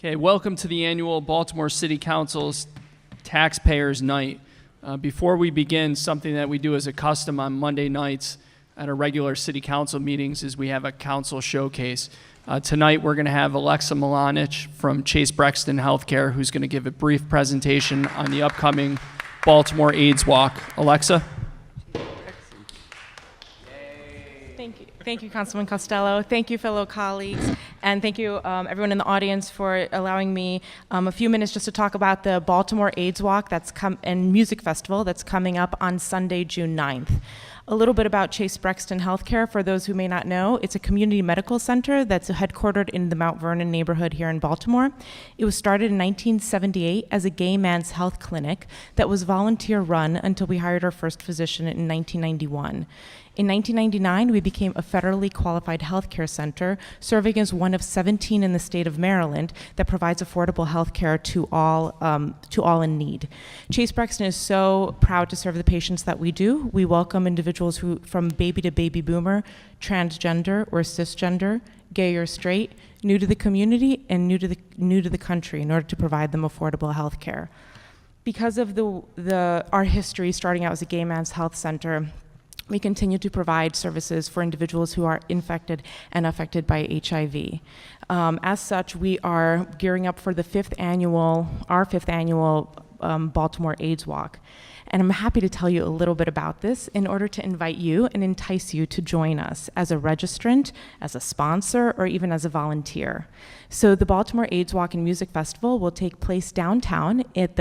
Okay, welcome to the annual Baltimore City Council's Taxpayers Night. Before we begin, something that we do as a custom on Monday nights at our regular City Council meetings is we have a council showcase. Tonight we're going to have Alexa Milanich from Chase Brexton Healthcare, who's going to give a brief presentation on the upcoming Baltimore AIDS Walk. Alexa? Thank you, Councilman Costello. Thank you, fellow colleagues. And thank you, everyone in the audience, for allowing me a few minutes just to talk about the Baltimore AIDS Walk and Music Festival that's coming up on Sunday, June 9th. A little bit about Chase Brexton Healthcare, for those who may not know. It's a community medical center that's headquartered in the Mount Vernon neighborhood here in Baltimore. It was started in 1978 as a gay man's health clinic that was volunteer run until we hired our first physician in 1991. In 1999, we became a federally qualified healthcare center, serving as one of 17 in the state of Maryland that provides affordable healthcare to all in need. Chase Brexton is so proud to serve the patients that we do. We welcome individuals who, from baby to baby boomer, transgender or cisgender, gay or straight, new to the community and new to the country, in order to provide them affordable healthcare. Because of our history starting out as a gay man's health center, we continue to provide services for individuals who are infected and affected by HIV. As such, we are gearing up for our fifth annual Baltimore AIDS Walk. And I'm happy to tell you a little bit about this in order to invite you and entice you to join us as a registrant, as a sponsor, or even as a volunteer. So the Baltimore AIDS Walk and Music Festival will take place downtown at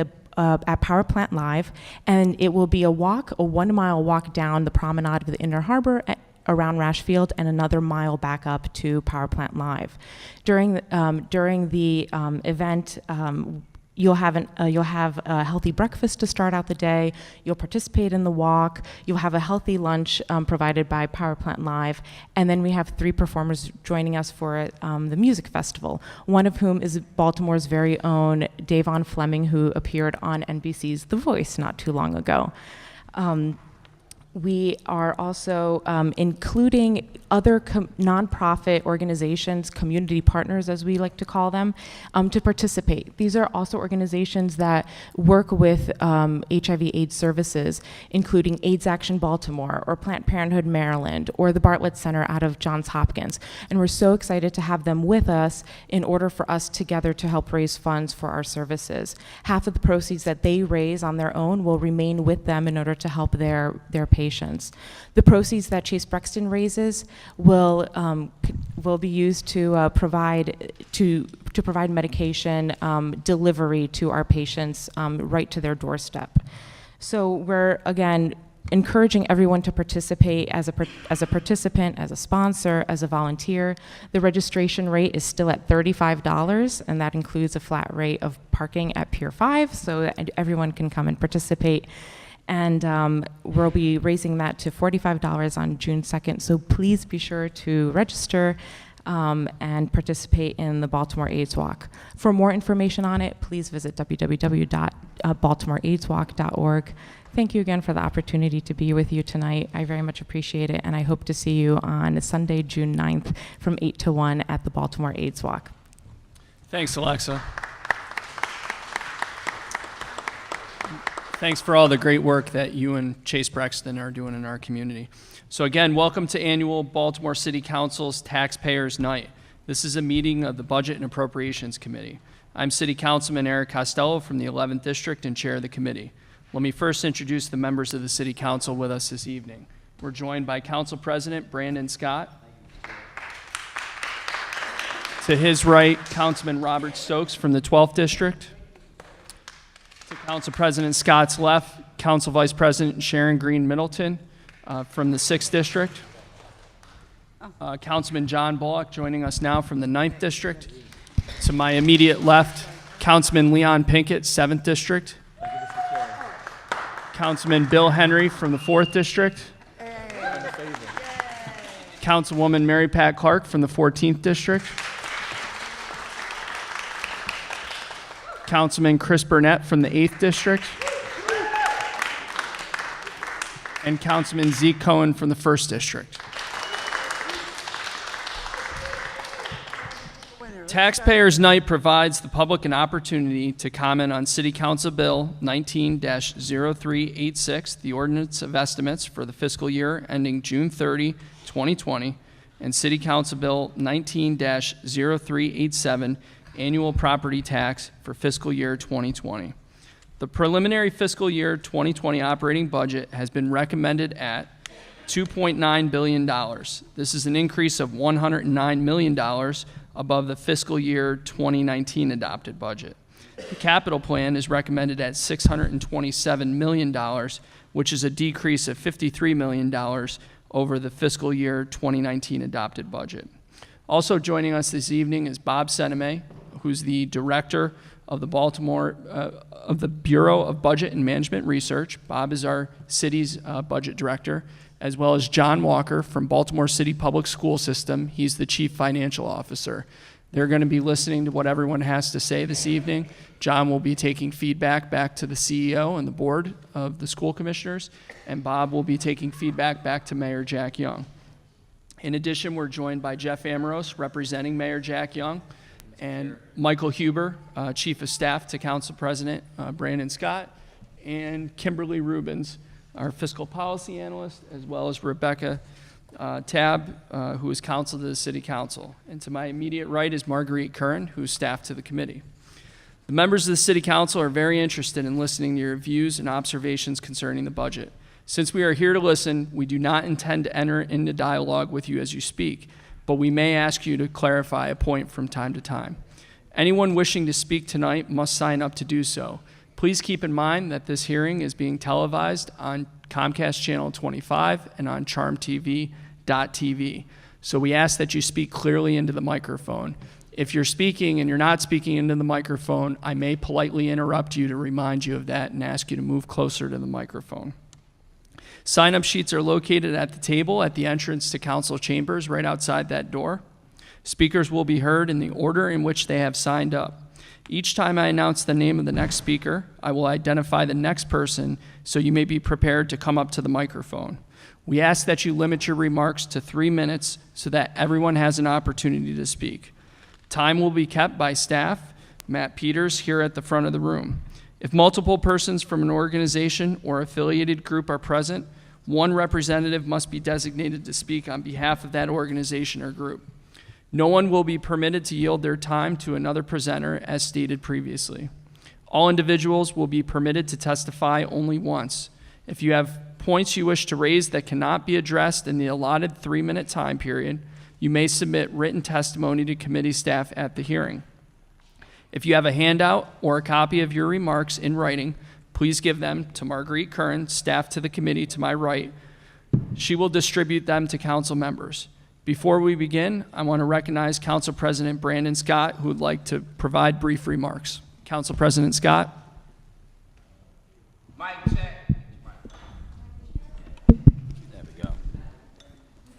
Power Plant Live, and it will be a 1 mile walk down the promenade of the Inner Harbor around Rash Field, and another mile back up to Power Plant Live. During the event, you'll have a healthy breakfast to start out the day. You'll participate in the walk. You'll have a healthy lunch provided by Power Plant Live. And then we have 3 performers joining us for the music festival, one of whom is Baltimore's very own Davon Fleming, who appeared on NBC's The Voice not too long ago. We are also including other nonprofit organizations, community partners as we like to call them, to participate. These are also organizations that work with HIV/AIDS services, including AIDS Action Baltimore or Planned Parenthood Maryland or the Bartlett Center out of Johns Hopkins. And we're so excited to have them with us in order for us together to help raise funds for our services. Half of the proceeds that they raise on their own will remain with them in order to help their patients. The proceeds that Chase Brexton raises will be used to provide medication delivery to our patients right to their doorstep. So we're again encouraging everyone to participate as a participant, as a sponsor, as a volunteer. The registration rate is still at $35, and that includes a flat rate of parking at Pier 5, so that everyone can come and participate. And we'll be raising that to $45 on June 2nd. So please be sure to register and participate in the Baltimore AIDS Walk. For more information on it, please visit www.baltimoreaidswalk.org. Thank you again for the opportunity to be with you tonight. I very much appreciate it, and I hope to see you on Sunday, June 9th from 8 to 1 at the Baltimore AIDS Walk. Thanks, Alexa. Thanks for all the great work that you and Chase Brexton are doing in our community. So again, welcome to annual Baltimore City Council's Taxpayers Night. This is a meeting of the Budget and Appropriations Committee. I'm City Councilman Eric Costello from the 11th District and chair of the committee. Let me first introduce the members of the City Council with us this evening. We're joined by Council President Brandon Scott. To his right, Councilman Robert Stokes from the 12th District. To Council President Scott's left, Council Vice President Sharon Green Middleton from the 6th District. Councilman John Bullock joining us now from the 9th District. To my immediate left, Councilman Leon Pinkett, 7th District. Councilman Bill Henry from the 4th District. Councilwoman Mary Pat Clark from the 14th District. Councilman Chris Burnett from the 8th District. And Councilman Zeke Cohen from the 1st District. Taxpayers Night provides the public an opportunity to comment on City Council Bill 19-0386, the Ordinance of Estimates for the fiscal year ending June 30, 2020, and City Council Bill 19-0387, Annual Property Tax for fiscal year 2020. The preliminary fiscal year 2020 operating budget has been recommended at $2.9 billion. This is an increase of $109 million above the fiscal year 2019 adopted budget. The capital plan is recommended at $627 million, which is a decrease of $53 million over the fiscal year 2019 adopted budget. Also joining us this evening is Bob Seneme, who's the director of the Baltimore, of the Bureau of Budget and Management Research. Bob is our city's budget director, as well as John Walker from Baltimore City Public School System. He's the chief financial officer. They're going to be listening to what everyone has to say this evening. John will be taking feedback back to the CEO and the board of the school commissioners, and Bob will be taking feedback back to Mayor Jack Young. In addition, we're joined by Jeff Amoros, representing Mayor Jack Young, and Michael Huber, Chief of Staff to Council President Brandon Scott, and Kimberly Rubens, our fiscal policy analyst, as well as Rebecca Tabb, who is counsel to the City Council. And to my immediate right is Marguerite Curran, who is staff to the committee. The members of the City Council are very interested in listening to your views and observations concerning the budget. Since we are here to listen, we do not intend to enter into dialogue with you as you speak, but we may ask you to clarify a point from time to time. Anyone wishing to speak tonight must sign up to do so. Please keep in mind that this hearing is being televised on Comcast Channel 25 and on CharmTV.tv. So we ask that you speak clearly into the microphone. If you're speaking and you're not speaking into the microphone, I may politely interrupt you to remind you of that and ask you to move closer to the microphone. Sign-up sheets are located at the table at the entrance to council chambers right outside that door. Speakers will be heard in the order in which they have signed up. Each time I announce the name of the next speaker, I will identify the next person so you may be prepared to come up to the microphone. We ask that you limit your remarks to 3 minutes so that everyone has an opportunity to speak. Time will be kept by staff, Matt Peters, here at the front of the room. If multiple persons from an organization or affiliated group are present, one representative must be designated to speak on behalf of that organization or group. No one will be permitted to yield their time to another presenter as stated previously. All individuals will be permitted to testify only once. If you have points you wish to raise that cannot be addressed in the allotted 3-minute time period, you may submit written testimony to committee staff at the hearing. If you have a handout or a copy of your remarks in writing, please give them to Marguerite Curran, staff to the committee to my right. She will distribute them to council members. Before we begin, I want to recognize Council President Brandon Scott, who would like to provide brief remarks. Council President Scott. Mic check. There we go.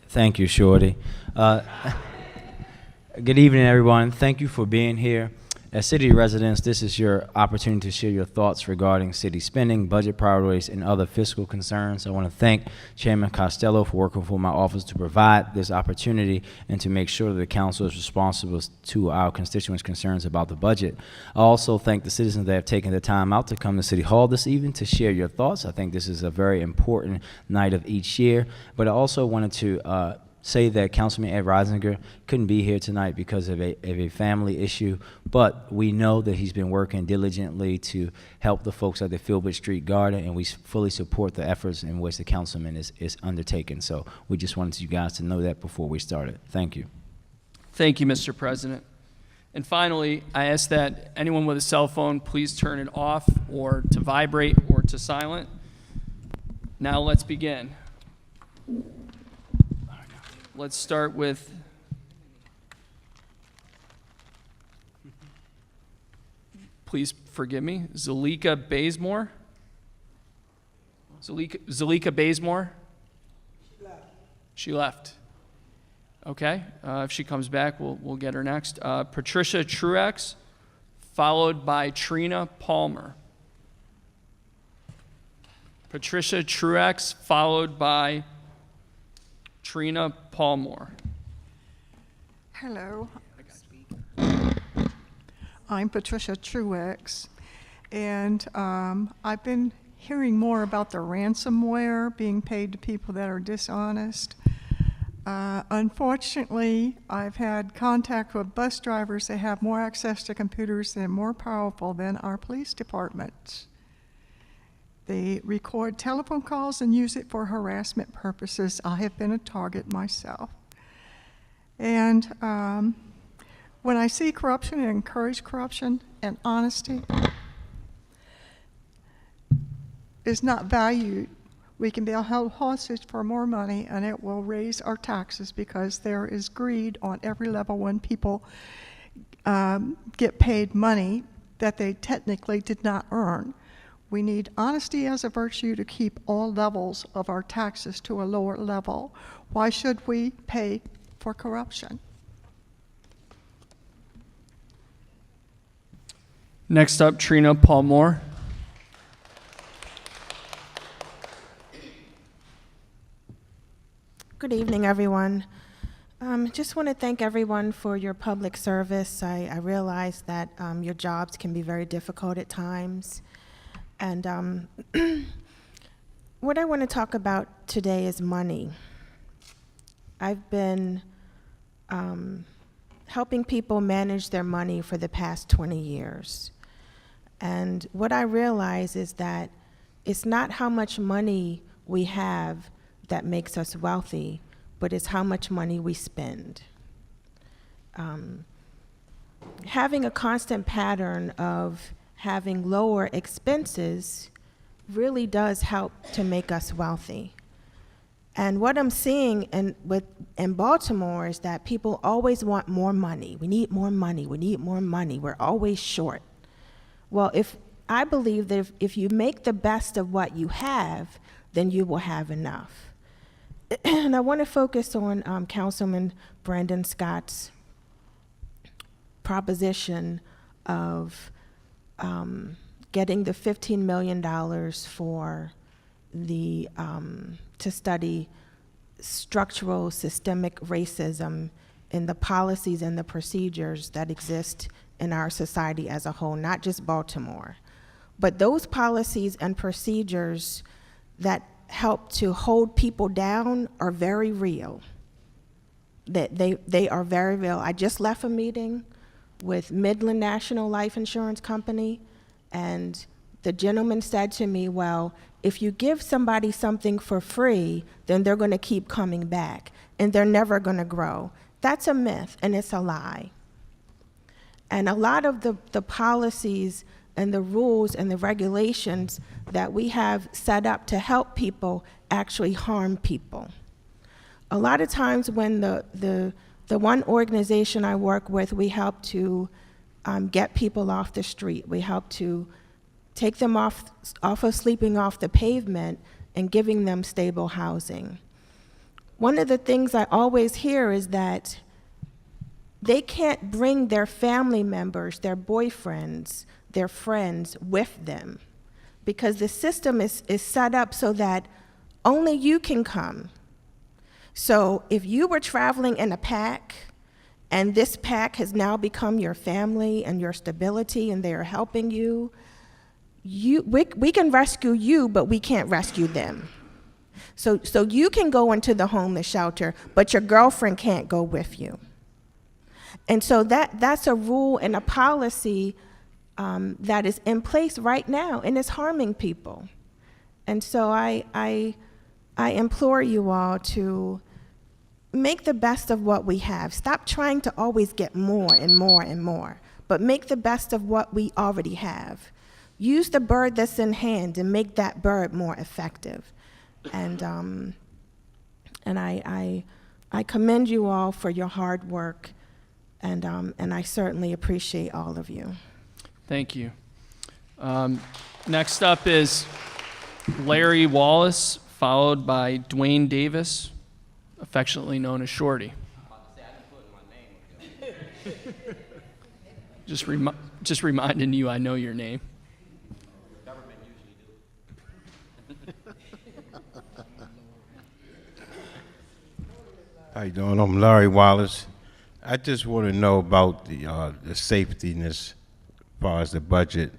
Thank you, Shorty. Good evening, everyone. Thank you for being here. As city residents, this is your opportunity to share your thoughts regarding city spending, budget priorities, and other fiscal concerns. I want to thank Chairman Costello for working for my office to provide this opportunity and to make sure that the council is responsible to our constituents' concerns about the budget. I also thank the citizens that have taken the time out to come to City Hall this evening to share your thoughts. I think this is a very important night of each year, but I also wanted to say that Councilman Ed Reisinger couldn't be here tonight because of a family issue, but we know that he's been working diligently to help the folks at the Filbert Street Garden, and we fully support the efforts in which the councilman is undertaking. So we just wanted you guys to know that before we started. Thank you. Thank you, Mr. President. And finally, I ask that anyone with a cell phone please turn it off or to vibrate or to silent. Now let's begin. Let's start with please forgive me, Alika Bazemore. Alika Bazemore? She left. Okay. If she comes back, we'll get her next. Patricia Truex, followed by Trina Paulmor. Patricia Truex, followed by Trina Paulmor. Hello. I'm Patricia Truex, and I've been hearing more about the ransomware being paid to people that are dishonest. Unfortunately, I've had contact with bus drivers that have more access to computers and more powerful than our police departments. They record telephone calls and use it for harassment purposes. I have been a target myself. And when I see corruption and encourage corruption, and honesty is not valued, we can be held hostage for more money, and it will raise our taxes because there is greed on every level when people get paid money that they technically did not earn. We need honesty as a virtue to keep all levels of our taxes to a lower level. Why should we pay for corruption? Next up, Trina Paulmor. Good evening, everyone. Just want to thank everyone for your public service. I realize that your jobs can be very difficult at times. And what I want to talk about today is money. I've been helping people manage their money for the past 20 years. And what I realize is that it's not how much money we have that makes us wealthy, but it's how much money we spend. Having a constant pattern of having lower expenses really does help to make us wealthy. And what I'm seeing in Baltimore is that people always want more money. We need more money, we need more money, we're always short. Well, I believe that if you make the best of what you have, then you will have enough. And I want to focus on Councilman Brandon Scott's proposition of getting the $15 million for the to study structural systemic racism in the policies and the procedures that exist in our society as a whole, not just Baltimore. But those policies and procedures that help to hold people down are very real. That they are very real. I just left a meeting with Midland National Life Insurance Company, and the gentleman said to me, well, if you give somebody something for free, then they're going to keep coming back, and they're never going to grow. That's a myth, and it's a lie. And a lot of the policies and the rules and the regulations that we have set up to help people actually harm people. A lot of times when the one organization I work with, we help to get people off the street. We help to take them off of sleeping off the pavement and giving them stable housing. One of the things I always hear is that they can't bring their family members, their boyfriends, their friends with them because the system is set up so that only you can come. So if you were traveling in a pack and this pack has now become your family and your stability and they are helping you, we can rescue you, but we can't rescue them. So you can go into the homeless shelter, but your girlfriend can't go with you. And so that's a rule and a policy that is in place right now, and it's harming people. And so I implore you all to make the best of what we have. Stop trying to always get more and more and more, but make the best of what we already have. Use the bird that's in hand and make that bird more effective. And I commend you all for your hard work, and I certainly appreciate all of you. Thank you. Next up is Larry Wallace, followed by Dwayne Davis, affectionately known as Shorty. Just reminding you, I know your name. How you doing? I'm Larry Wallace. I just want to know about the safetyness far as the budget,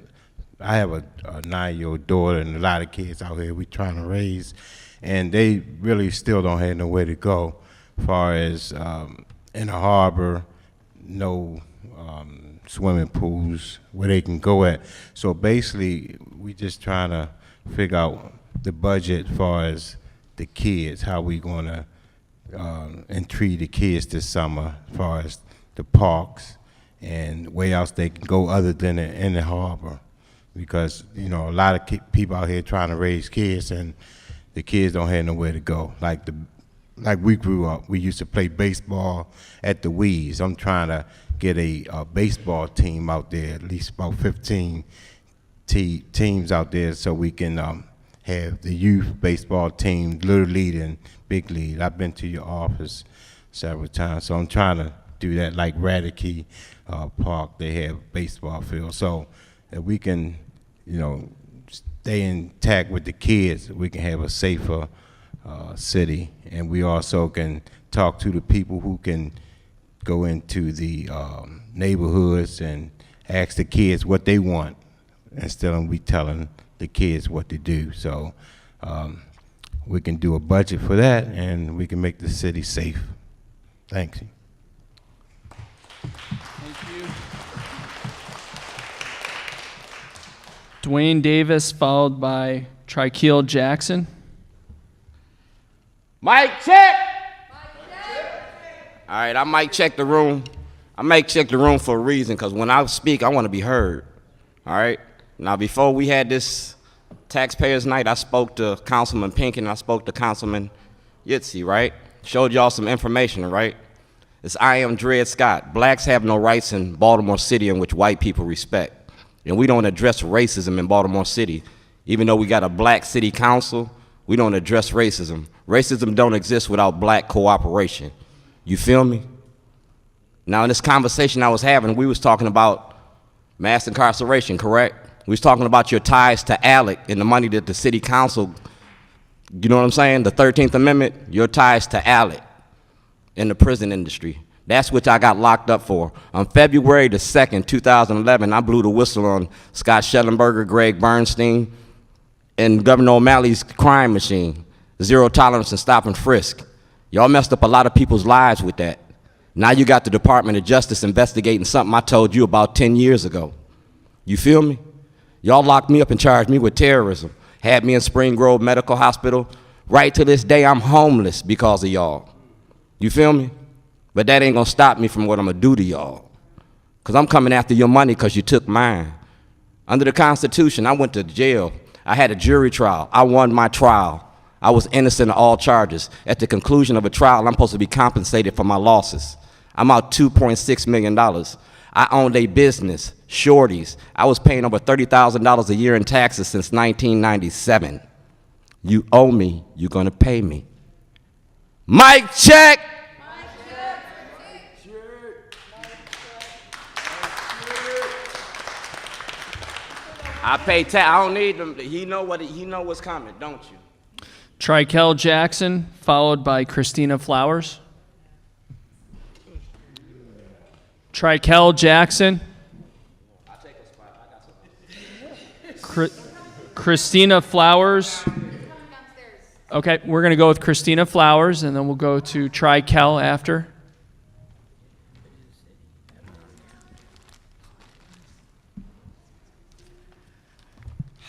I have a 9-year-old daughter and a lot of kids out here we trying to raise, and they really still don't have nowhere to go. As far as in the harbor, no swimming pools where they can go at. So basically, we just trying to figure out the budget as far as the kids, how we gonna entreat the kids this summer as far as the parks and where else they can go other than in the harbor. Because, you know, a lot of people out here trying to raise kids and the kids don't have nowhere to go. Like we grew up, we used to play baseball at the Weeds. I'm trying to get a baseball team out there, at least about 15 teams out there so we can have the youth baseball team, little league and big league. I've been to your office several times, so I'm trying to do that. Like Rafiki Park, they have baseball field. So if we can, you know, stay intact with the kids, we can have a safer city, and we also can talk to the people who can go into the neighborhoods and ask the kids what they want instead of we telling the kids what to do. So we can do a budget for that, and we can make the city safe. Thanks. Thank you. Dwayne Davis, followed by Triquel Jackson. Mic check. All right, I might check the room. I might check the room for a reason, because when I speak, I want to be heard. All right? Now, before we had this Taxpayers Night, I spoke to Councilman Pink and I spoke to Councilman Yitzi, right? Showed y'all some information, right? It's I am Dred Scott. Blacks have no rights in Baltimore City in which white people respect. And we don't address racism in Baltimore City. Even though we got a black city council, we don't address racism. Racism don't exist without black cooperation. You feel me? Now, in this conversation I was having, we was talking about mass incarceration, correct? We was talking about your ties to ALEC and the money that the city council, you know what I'm saying? The 13th Amendment, your ties to ALEC in the prison industry. That's what I got locked up for. On February the 2nd, 2011, I blew the whistle on Scott Schellenberger, Greg Bernstein, and Governor O'Malley's crime machine, zero tolerance and stop and frisk. Y'all messed up a lot of people's lives with that. Now you got the Department of Justice investigating something I told you about 10 years ago. You feel me? Y'all locked me up and charged me with terrorism. Had me in Spring Grove Medical Hospital. Right to this day, I'm homeless because of y'all. You feel me? But that ain't gonna stop me from what I'm gonna do to y'all. Because I'm coming after your money because you took mine. Under the Constitution, I went to jail. I had a jury trial. I won my trial. I was innocent of all charges. At the conclusion of a trial, I'm supposed to be compensated for my losses. I'm out $2.6 million. I owned a business, Shorty's. I was paying over $30,000 a year in taxes since 1997. You owe me, you're gonna pay me. Mic check! I pay tax. I don't need them. He know what's coming, don't you? Triquel Jackson, followed by Christina Flowers. Triquel Jackson. I'll take a spot. I got some. Christina Flowers. Okay, we're going to go with Christina Flowers, and then we'll go to Triquel after.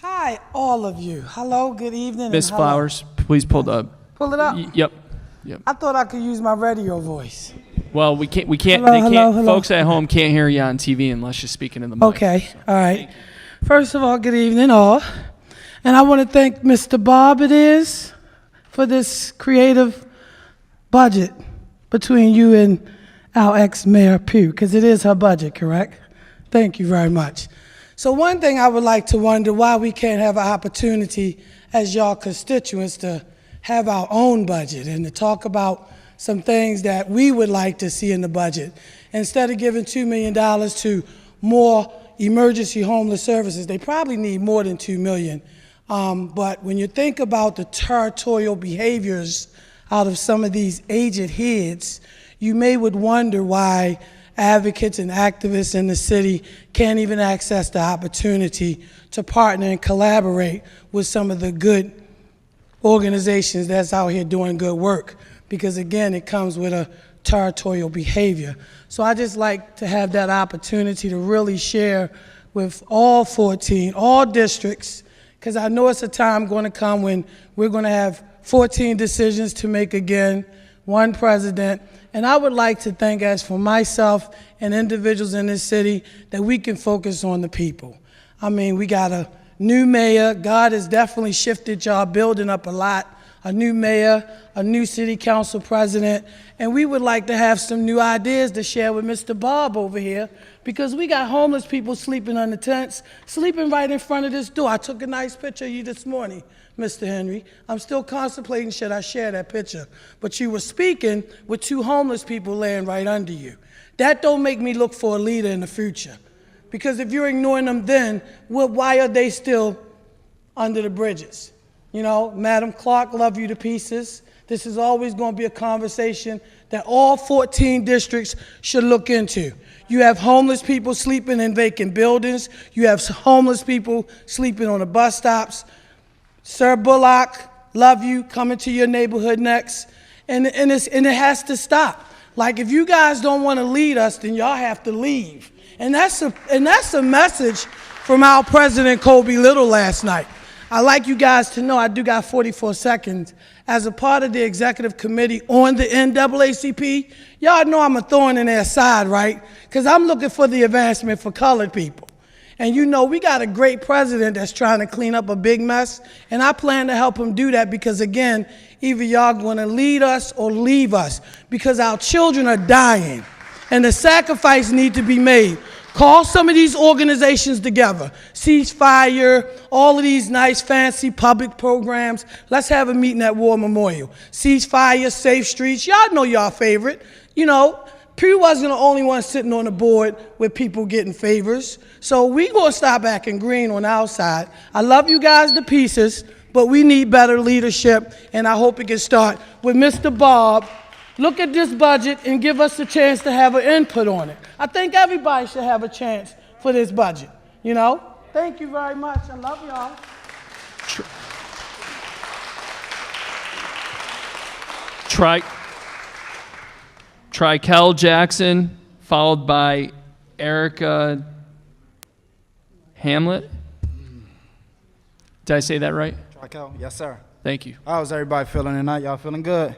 Hi, all of you. Hello, good evening. Miss and hello. Flowers, please pull the. Pull it up. Yep. I thought I could use my radio voice. Well, we can't. Hello. Folks at home can't hear you on TV unless you're speaking in the mic. Okay, all right. First of all, good evening, all. And I want to thank Mr. Bob, for this creative budget between you and our ex-mayor Pugh, because it is her budget, correct? Thank you very much. So one thing I would like to wonder why we can't have an opportunity as y'all constituents to have our own budget and to talk about some things that we would like to see in the budget. Instead of giving $2 million to more emergency homeless services, they probably need more than $2 million. But when you think about the territorial behaviors out of some of these aged heads, you may would wonder why advocates and activists in the city can't even access the opportunity to partner and collaborate with some of the good organizations that's out here doing good work, because again, it comes with a territorial behavior. So I just like to have that opportunity to really share with all 14, all districts, because I know it's a time going to come when we're going to have 14 decisions to make again, one president. And I would like to think, as for myself and individuals in this city, that we can focus on the people. I mean, we got a new mayor. God has definitely shifted y'all building up a lot. A new mayor, a new city council president, and we would like to have some new ideas to share with Mr. Bob over here, because we got homeless people sleeping under tents, sleeping right in front of this door. I took a nice picture of you this morning, Mr. Henry. I'm still contemplating, should I share that picture? But you were speaking with 2 homeless people laying right under you. That don't make me look for a leader in the future, because if you're ignoring them then, well, why are they still under the bridges? You know, Madam Clark, love you to pieces. This is always going to be a conversation that all 14 districts should look into. You have homeless people sleeping in vacant buildings. You have homeless people sleeping on the bus stops. Sir Bullock, love you, coming to your neighborhood next. And it has to stop. Like, if you guys don't want to lead us, then y'all have to leave. And that's a message from our President Kobe Little last night. I'd like you guys to know, I do got 44 seconds, as a part of the executive committee on the NAACP, y'all know I'm a thorn in their side, right? Because I'm looking for the advancement for colored people. And you know, we got a great president that's trying to clean up a big mess, and I plan to help him do that, because again, either y'all going to lead us or leave us, because our children are dying, and the sacrifice need to be made. Call some of these organizations together. Ceasefire, all of these nice, fancy public programs. Let's have a meeting at War Memorial. Ceasefire, Safe Streets. Y'all know y'all favorite. You know, Pew wasn't the only one sitting on the board with people getting favors. So we gonna stop acting green on our side. I love you guys to pieces, but we need better leadership, and I hope it can start with Mr. Bob. Look at this budget and give us a chance to have an input on it. I think everybody should have a chance for this budget, you know? Thank you very much. I love y'all. Trikel Jackson, followed by Erica Hamlet. Did I say that right? Trikel, yes, sir. Thank you. How's everybody feeling tonight? Y'all feeling good?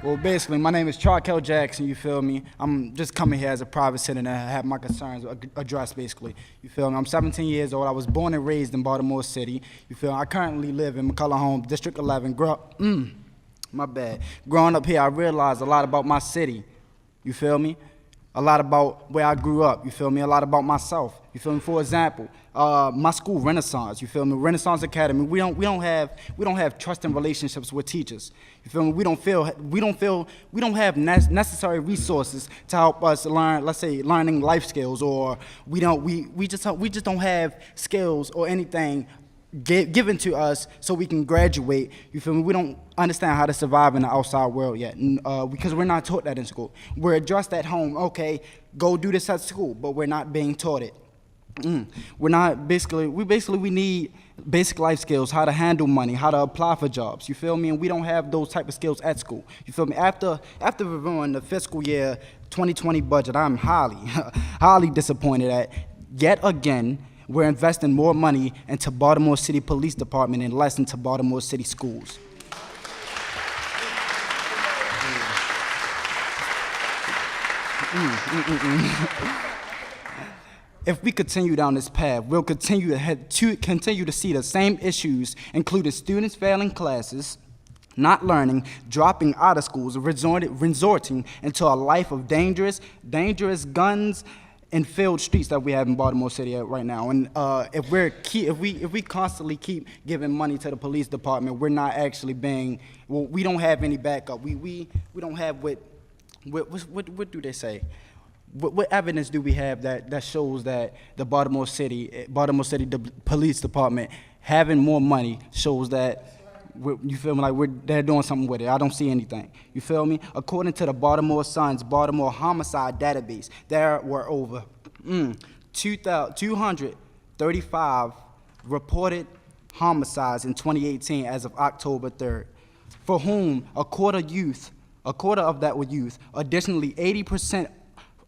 Well, basically, my name is Trikel Jackson, you feel me? I'm just coming here as a private citizen and have my concerns addressed, basically. You feel me? I'm 17 years old. I was born and raised in Baltimore City. You feel me? I currently live in McCullough Home, District 11. My bad. Growing up here, I realized a lot about my city. You feel me? A lot about where I grew up. You feel me? A lot about myself. You feel me? For example, my school, Renaissance. You feel me? Renaissance Academy. We don't have trusting relationships with teachers. You feel me? We don't have necessary resources to help us learn. Let's say learning life skills, or we just don't have skills or anything given to us so we can graduate. You feel me? We don't understand how to survive in the outside world yet, because we're not taught that in school. We're addressed at home. Okay, go do this at school, but we're not being taught it. We need basic life skills, how to handle money, how to apply for jobs, you feel me? And we don't have those type of skills at school, you feel me? After reviewing the fiscal year 2020 budget, I'm highly disappointed at, yet again, we're investing more money into Baltimore City Police Department and less into Baltimore City schools. If we continue down this path, we'll continue to see the same issues, including students failing classes, not learning, dropping out of schools, resorting into a life of dangerous guns and filled streets that we have in Baltimore City right now. And if we constantly keep giving money to the police department, we're not actually we don't have any backup. We don't have what do they say? What evidence do we have that shows that the Baltimore City Police Department having more money shows that you feel me, like they're doing something with it. I don't see anything. You feel me? According to the Baltimore Sun's Baltimore homicide database, there were over 235 reported homicides in 2018 as of October 3rd, for whom a quarter of that were youth. Additionally, 80%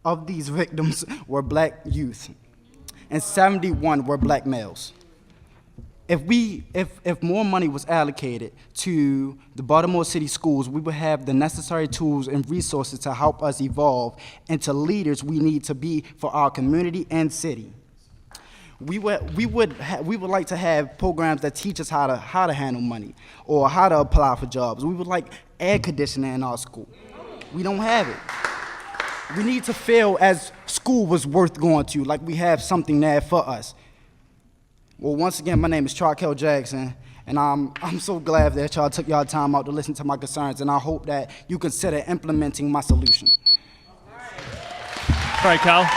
of these victims were black youth, and 71 were black males. If more money was allocated to the Baltimore City schools, we would have the necessary tools and resources to help us evolve into leaders we need to be for our community and city. We would like to have programs that teach us how to handle money or how to apply for jobs. We would like air conditioning in our school. We don't have it. We need to feel as school was worth going to, like we have something there for us. Well, once again, my name is Charkel Jackson, and I'm so glad that y'all took y'all time out to listen to my concerns, and I hope that you consider implementing my solution. All right, Cal.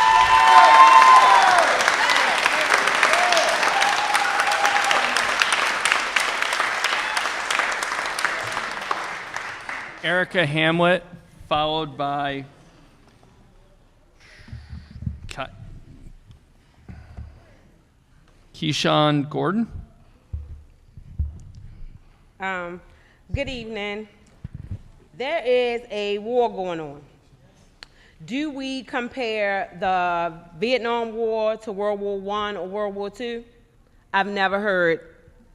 Erica Hamlet, followed by Keyshawn Gordon. Good evening. There is a war going on. Do we compare the Vietnam War to World War I or World War II? I've never heard,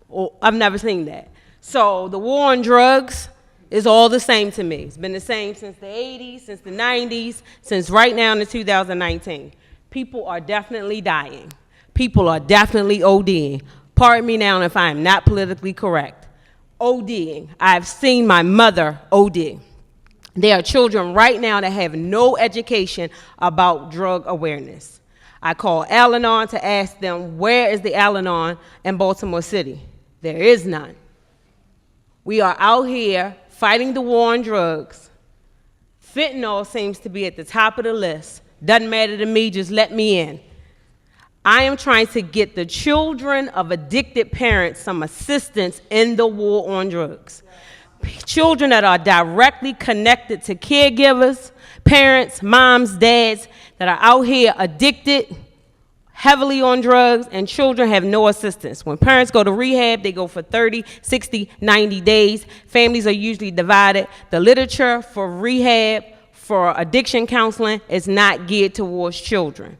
or I've never seen that. So the war on drugs is all the same to me. It's been the same since the 80s, since the 90s, since right now in the 2019. People are definitely dying. People are definitely ODing. Pardon me now if I am not politically correct. ODing. I've seen my mother OD. There are children right now that have no education about drug awareness. I call Al-Anon to ask them, where is the Al-Anon in Baltimore City? There is none. We are out here fighting the war on drugs. Fentanyl seems to be at the top of the list. Doesn't matter to me, just let me in. I am trying to get the children of addicted parents some assistance in the war on drugs. Children that are directly connected to caregivers, parents, moms, dads, that are out here addicted, heavily on drugs, and children have no assistance. When parents go to rehab, they go for 30, 60, 90 days. Families are usually divided. The literature for rehab, for addiction counseling, is not geared towards children.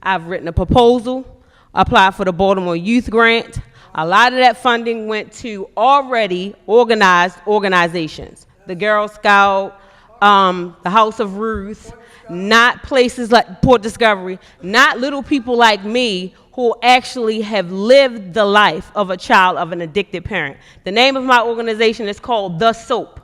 I've written a proposal, applied for the Baltimore Youth Grant. A lot of that funding went to already organized organizations. The Girl Scout, the House of Ruth, not places like Port Discovery, not little people like me who actually have lived the life of a child of an addicted parent. The name of my organization is called The Soap.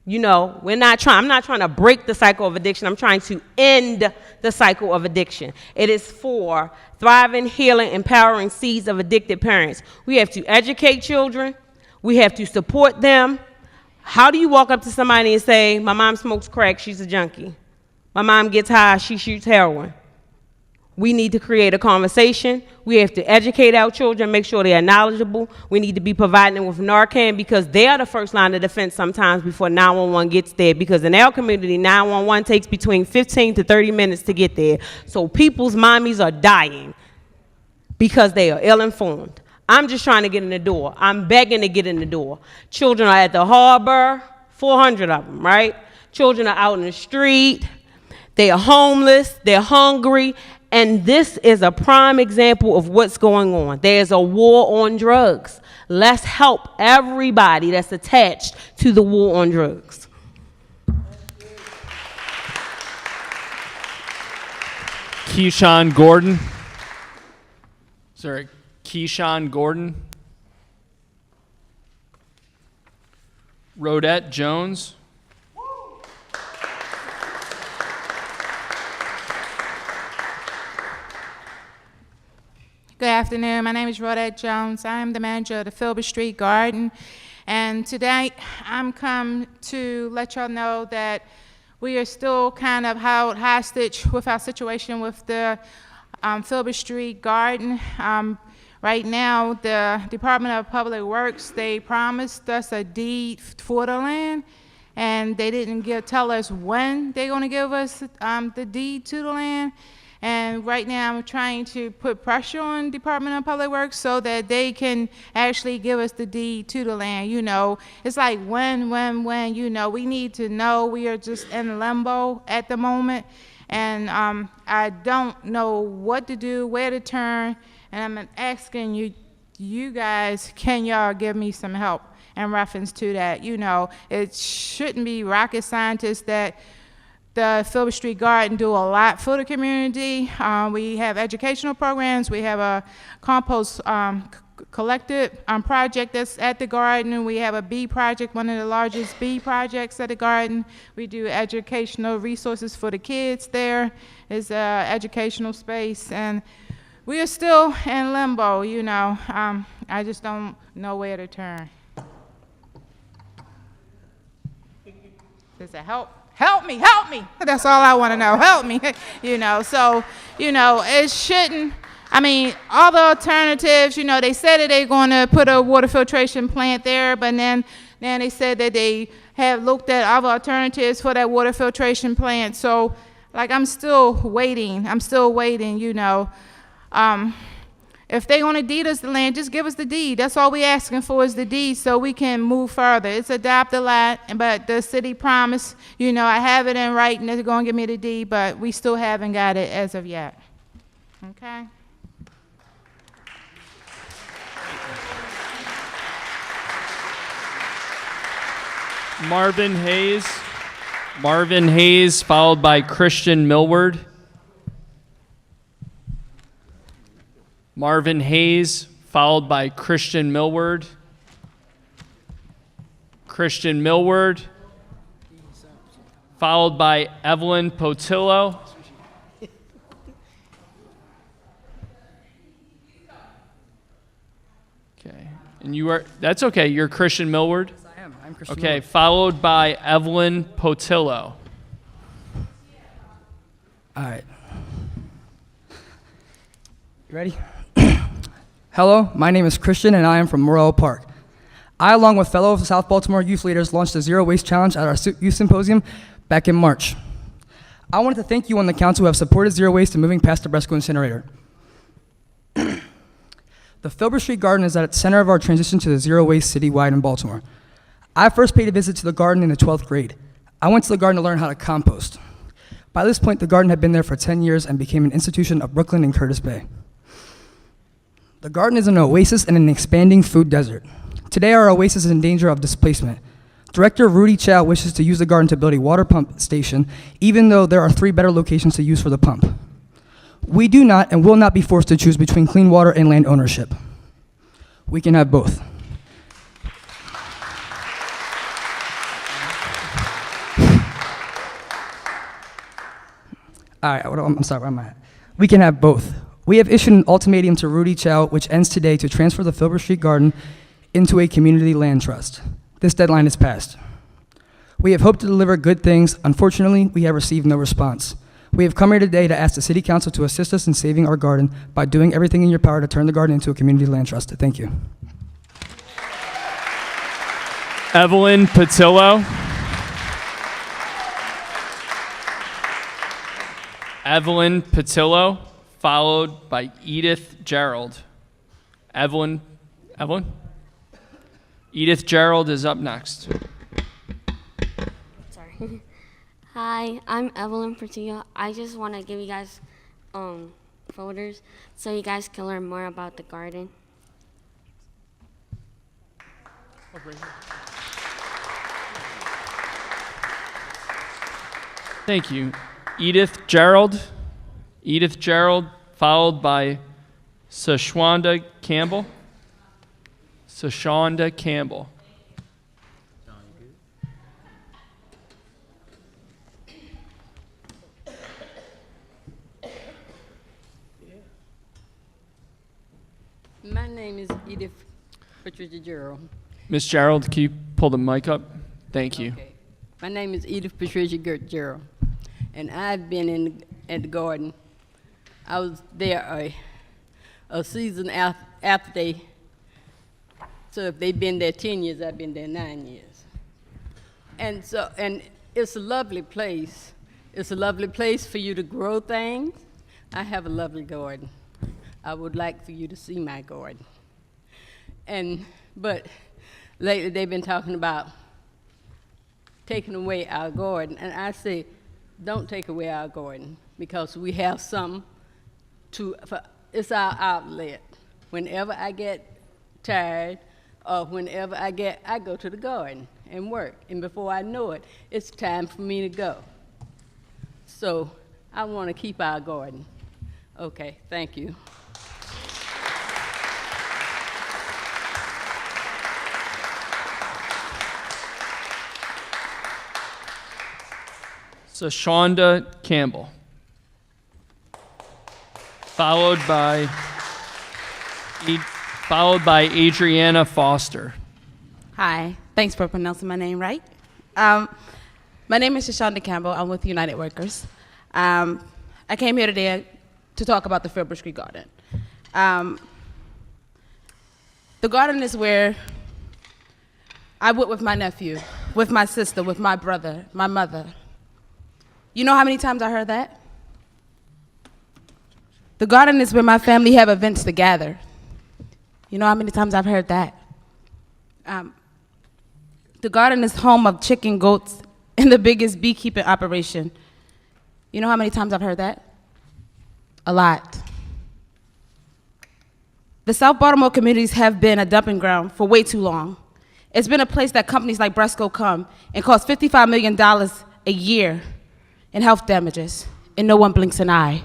You know, I'm not trying to break the cycle of addiction. I'm trying to end the cycle of addiction. It is for thriving, healing, empowering seeds of addicted parents. We have to educate children. We have to support them. How do you walk up to somebody and say, my mom smokes crack, she's a junkie. My mom gets high, she shoots heroin. We need to create a conversation. We have to educate our children, make sure they are knowledgeable. We need to be providing them with Narcan because they are the first line of defense sometimes before 911 gets there, because in our community, 911 takes between 15 to 30 minutes to get there. So people's mommies are dying because they are ill-informed. I'm just trying to get in the door. I'm begging to get in the door. Children are at the harbor, 400 of them, right? Children are out in the street. They are homeless. They're hungry. And this is a prime example of what's going on. There's a war on drugs. Let's help everybody that's attached to the war on drugs. Keyshawn Gordon. Is there a Keyshawn Gordon? Rodette Jones. Good afternoon. My name is Rodette Jones. I am the manager of the Filbert Street Garden. And today I'm come to let y'all know that we are still kind of held hostage with our situation with the Filbert Street Garden. Right now, the Department of Public Works, they promised us a deed for the land, and they didn't tell us when they're going to give us the deed to the land. And right now, I'm trying to put pressure on Department of Public Works so that they can actually give us the deed to the land. You know, it's like when, you know, we need to know. We are just in limbo at the moment. And I don't know what to do, where to turn. And I'm asking you guys, can y'all give me some help in reference to that? You know, it shouldn't be rocket scientists that the Filbert Street Garden do a lot for the community. We have educational programs. We have a compost collected project that's at the garden. We have a bee project, one of the largest bee projects at the garden. We do educational resources for the kids there. It's an educational space. And we are still in limbo, you know. I just don't know where to turn. Does it help? Help me, help me. That's all I want to know. Help me. You know, so, you know, it shouldn't. I mean, all the alternatives, you know, they said that they're going to put a water filtration plant there, but then they said that they have looked at other alternatives for that water filtration plant. So, like, I'm still waiting, you know. If they want to deed us the land, just give us the deed. That's all we're asking for is the deed so we can move further. It's adopted lot, but the city promised, you know, I have it in writing, they're going to give me the deed, but we still haven't got it as of yet. Okay? Marvin Hayes, followed by Christian Millward. Marvin Hayes, followed by Christian Millward. Christian Millward, followed by Evelyn Potillo. Okay, and that's okay, you're Christian Millward? Yes, I am. I'm Christian Okay, Millward. followed by Evelyn Potillo. All right. You ready? Hello, my name is Christian and I am from Morello Park. I, along with fellow South Baltimore youth leaders, launched a Zero Waste Challenge at our youth symposium back in March. I wanted to thank you on the council who have supported zero waste and moving past the Bresco incinerator. The Filbert Street Garden is at the center of our transition to the zero waste citywide in Baltimore. I first paid a visit to the garden in the 12th grade. I went to the garden to learn how to compost. By this point, the garden had been there for 10 years and became an institution of Brooklyn and Curtis Bay. The garden is an oasis in an expanding food desert. Today, our oasis is in danger of displacement. Director Rudy Chow wishes to use the garden to build a water pump station, even though there are 3 better locations to use for the pump. We do not and will not be forced to choose between clean water and land ownership. We can have both. All right, I'm sorry, where am I at? We can have both. We have issued an ultimatum to Rudy Chow, which ends today, to transfer the Filbert Street Garden into a community land trust. This deadline is passed. We have hoped to deliver good things. Unfortunately, we have received no response. We have come here today to ask the City Council to assist us in saving our garden by doing everything in your power to turn the garden into a community land trust. Thank you. Evelyn Potillo. Evelyn Potillo, followed by Edith Gerald. Evelyn? Edith Gerald is up next. Sorry. Hi, I'm Evelyn Portillo. I just want to give you guys folders so you guys can learn more about the garden. Thank you. Edith Gerald, followed by Shonda Campbell. My name is Edith Patricia Gerald. Miss Gerald, can you pull the mic up? Thank you. Okay. My name is Edith Patricia Gerald, and I've been at the garden. I was there a season after they. So if they've been there 10 years, I've been there 9 years. And it's a lovely place. It's a lovely place for you to grow things. I have a lovely garden. I would like for you to see my garden. But lately they've been talking about taking away our garden, and I say, don't take away our garden, because we have some it's our outlet. Whenever I get tired, or whenever I go to the garden and work, and before I know it, it's time for me to go. So I want to keep our garden. Okay, thank you. So Shonda Campbell, followed by Adriana Foster. Hi, thanks for pronouncing my name right. My name is Shonda Campbell. I'm with United Workers. I came here today to talk about the Filbert Street Garden. The garden is where I would with my nephew, with my sister, with my brother, my mother. You know how many times I heard that? The garden is where my family have events to gather. You know how many times I've heard that? The garden is home of chicken, goats, and the biggest beekeeping operation. You know how many times I've heard that? A lot. The South Baltimore communities have been a dumping ground for way too long. It's been a place that companies like Bresco come and cost $55 million a year in health damages, and no one blinks an eye.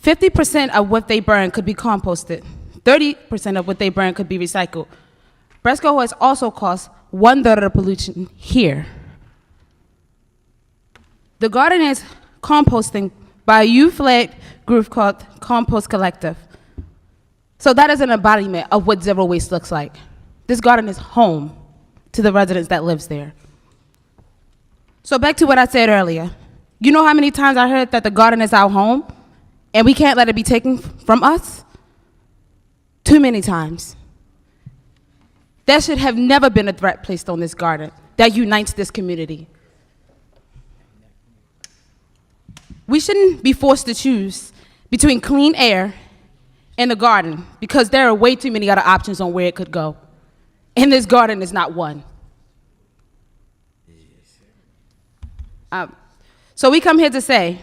50% of what they burn could be composted. 30% of what they burn could be recycled. Bresco has also caused 1/3 of the pollution here. The garden is composting by a youth-led group called Compost Collective. So that is an embodiment of what zero waste looks like. This garden is home to the residents that lives there. So back to what I said earlier. You know how many times I heard that the garden is our home and we can't let it be taken from us? Too many times. There should have never been a threat placed on this garden that unites this community. We shouldn't be forced to choose between clean air and the garden, because there are way too many other options on where it could go. And this garden is not one. So we come here to say,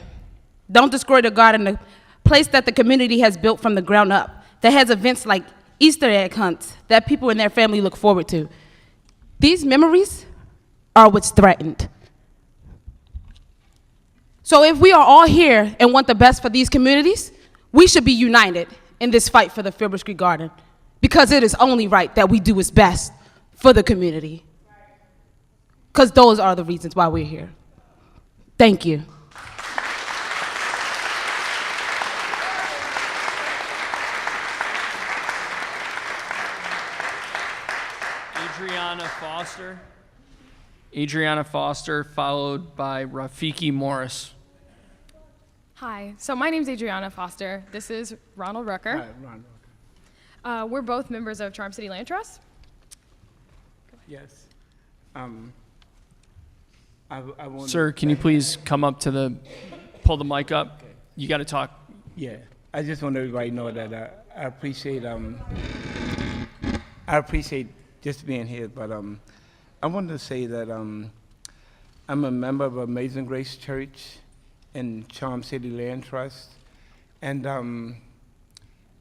don't destroy the garden, the place that the community has built from the ground up, that has events like Easter egg hunts that people and their family look forward to. These memories are what's threatened. So if we are all here and want the best for these communities, we should be united in this fight for the Filbert Street Garden, because it is only right that we do what's best for the community. Because those are the reasons why we're here. Thank you. Adriana Foster, followed by Rafiki Morris. Hi, so my name's Adriana Foster. This is Ronald Rucker. Hi, Ronald Rucker. We're both members of Charm City Land Trust. Yes. I want. Sir, can you please come up to pull the mic up? Okay. You got to talk. Yeah, I just want everybody to know that I appreciate just being here, but I wanted to say that I'm a member of Amazing Grace Church and Charm City Land Trust, and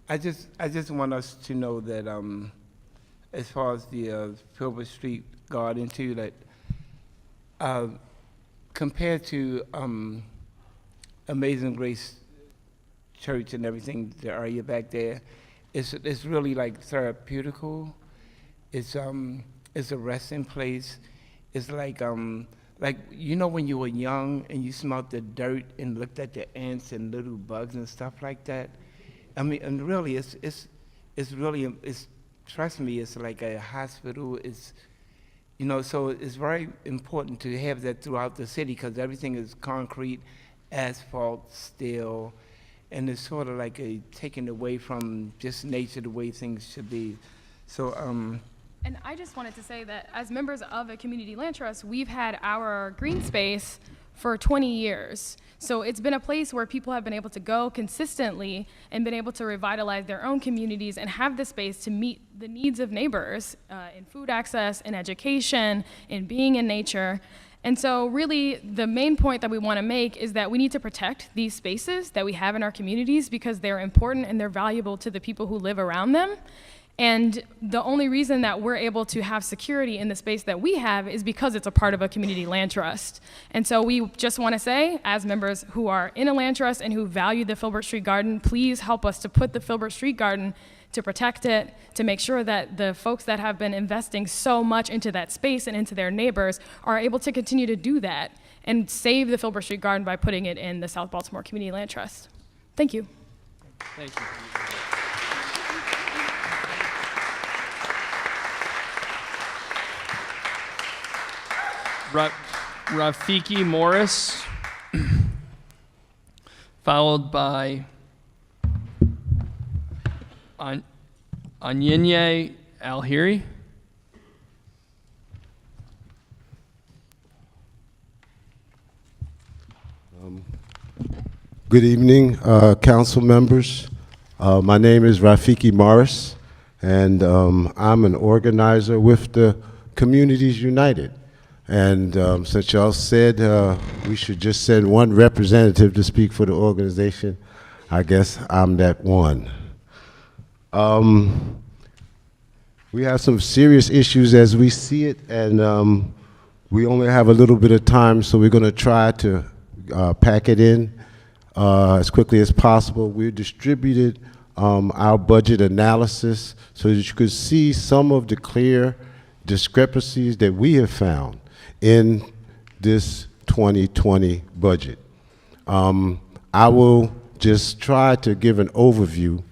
I just want us to know that as far as the Filbert Street Garden too, that compared to Amazing Grace Church and everything, the area back there, it's really like therapeutical. It's a resting place. It's like you know when you were young and you smelled the dirt and looked at the ants and little bugs and stuff like that. I mean, and really, it's really trust me, it's like a hospital. It's, you know, so it's very important to have that throughout the city, because everything is concrete, asphalt still, and it's sort of like a taken away from just nature, the way things should be. So, And I just wanted to say that as members of a community land trust, we've had our green space for 20 years. So it's been a place where people have been able to go consistently and been able to revitalize their own communities and have the space to meet the needs of neighbors in food access, in education, in being in nature. And so really the main point that we want to make is that we need to protect these spaces that we have in our communities because they're important and they're valuable to the people who live around them. And the only reason that we're able to have security in the space that we have is because it's a part of a community land trust. And so we just want to say, as members who are in a land trust and who value the Filbert Street Garden, please help us to put the Filbert Street Garden, to protect it, to make sure that the folks that have been investing so much into that space and into their neighbors are able to continue to do that and save the Filbert Street Garden by putting it in the South Baltimore Community Land Trust. Thank you. Thank you. Rafiki Morris, followed by Anyinye Alhiri. Good evening, council members. My name is Rafiki Morris, and I'm an organizer with the Communities United. And since y'all said we should just send one representative to speak for the organization, I guess I'm that one. We have some serious issues as we see it, and we only have a little bit of time, so we're going to try to pack it in as quickly as possible. We distributed our budget analysis so that you could see some of the clear discrepancies that we have found in this 2020 budget. I will just try to give an overview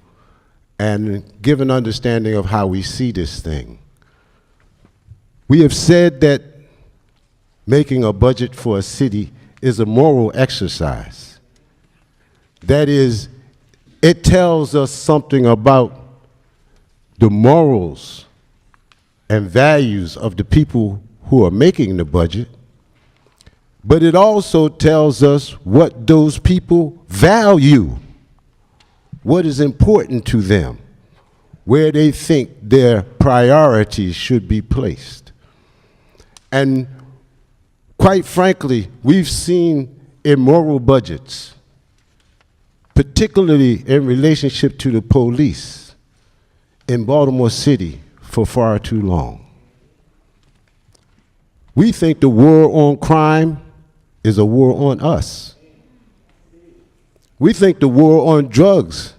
and give an understanding of how we see this thing. We have said that making a budget for a city is a moral exercise. That is, it tells us something about the morals and values of the people who are making the budget, but it also tells us what those people value, what is important to them, where they think their priorities should be placed. And quite frankly, we've seen immoral budgets, particularly in relationship to the police in Baltimore City for far too long. We think the war on crime is a war on us. We think the war on drugs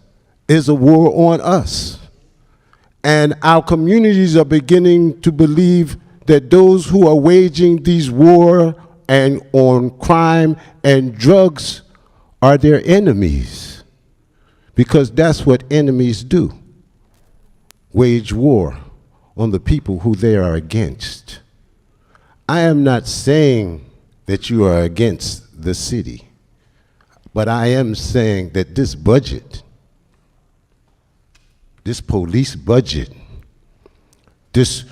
is a war on us. And our communities are beginning to believe that those who are waging these war and on crime and drugs are their enemies, because that's what enemies do, wage war on the people who they are against. I am not saying that you are against the city, but I am saying that this budget, this police budget, this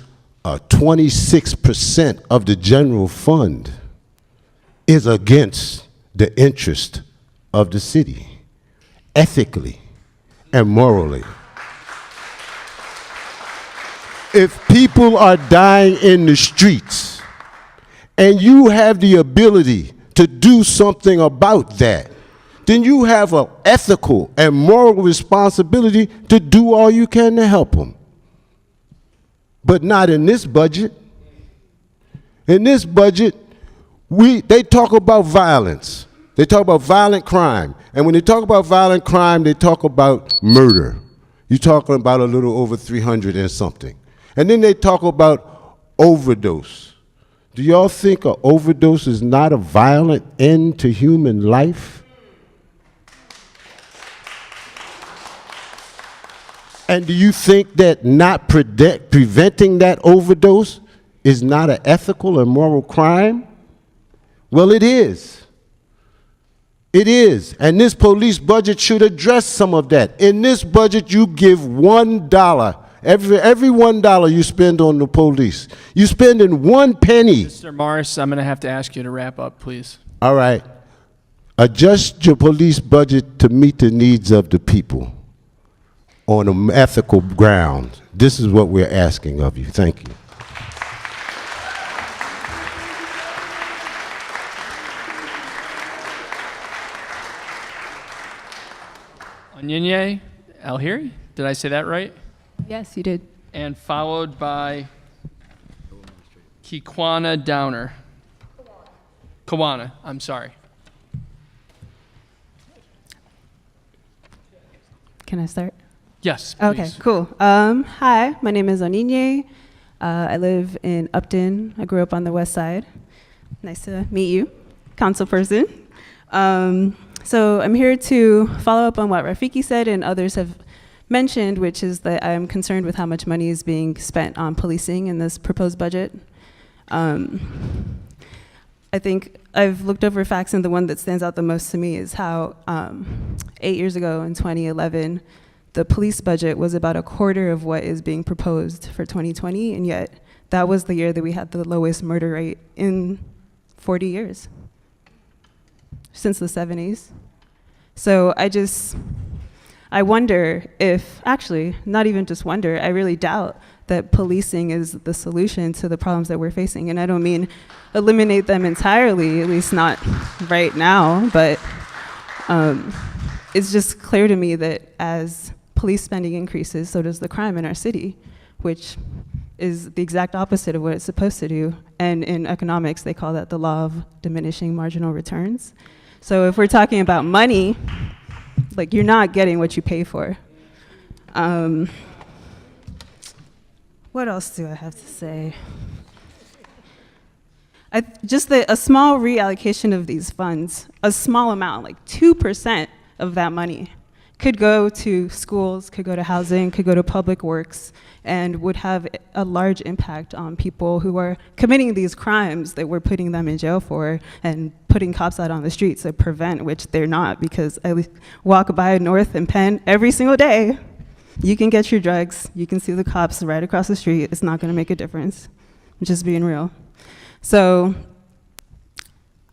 26% of the general fund is against the interest of the city, ethically and morally. If people are dying in the streets, and you have the ability to do something about that, then you have an ethical and moral responsibility to do all you can to help them. But not in this budget. In this budget, they talk about violence. They talk about violent crime. And when they talk about violent crime, they talk about murder. You're talking about a little over 300 and something. And then they talk about overdose. Do y'all think an overdose is not a violent end to human life? And do you think that not preventing that overdose is not an ethical and moral crime? Well, it is. It is. And this police budget should address some of that. In this budget, you give $1. Every $1 you spend on the police, you spending 1 penny. Mr. Morris, I'm going to have to ask you to wrap up, please. All right. Adjust your police budget to meet the needs of the people on an ethical ground. This is what we're asking of you. Thank you. Onyinye Alhiri, did I say that right? Yes, you did. And followed by Kawana Donna. Kawana, I'm sorry. Can I start? Yes, please. Okay, cool. Hi, my name is Onyinye. I live in Upton. I grew up on the west side. Nice to meet you, councilperson. So I'm here to follow up on what Rafiki said and others have mentioned, which is that I'm concerned with how much money is being spent on policing in this proposed budget. I think I've looked over facts, and the one that stands out the most to me is how 8 years ago in 2011, the police budget was about a quarter of what is being proposed for 2020, and yet that was the year that we had the lowest murder rate in 40 years, since the 70s. So I wonder if, actually, not even just wonder, I really doubt that policing is the solution to the problems that we're facing. And I don't mean eliminate them entirely, at least not right now, but it's just clear to me that as police spending increases, so does the crime in our city, which is the exact opposite of what it's supposed to do. And in economics, they call that the law of diminishing marginal returns. So if we're talking about money, like, you're not getting what you pay for. What else do I have to say? Just a small reallocation of these funds, a small amount, like 2% of that money, could go to schools, could go to housing, could go to public works, and would have a large impact on people who are committing these crimes that we're putting them in jail for and putting cops out on the streets to prevent, which they're not, because I walk by North and Penn every single day. You can get your drugs, you can see the cops right across the street. It's not gonna make a difference. I'm just being real. So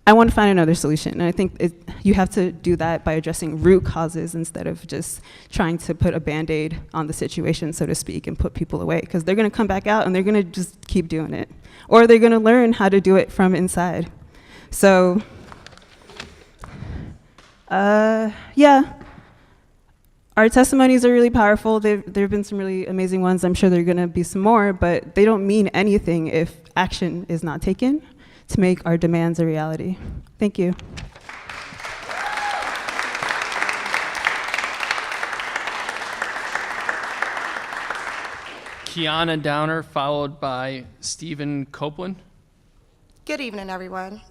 I want to find another solution, and I think you have to do that by addressing root causes instead of just trying to put a Band-Aid on the situation, so to speak, and put people away, because they're going to come back out and they're going to just keep doing it, or they're going to learn how to do it from inside. So, yeah, our testimonies are really powerful. There have been some really amazing ones. I'm sure there are going to be some more, but they don't mean anything if action is not taken to make our demands a reality. Thank you. Kawana Donna, followed by Stephen Copeland. Good evening, everyone.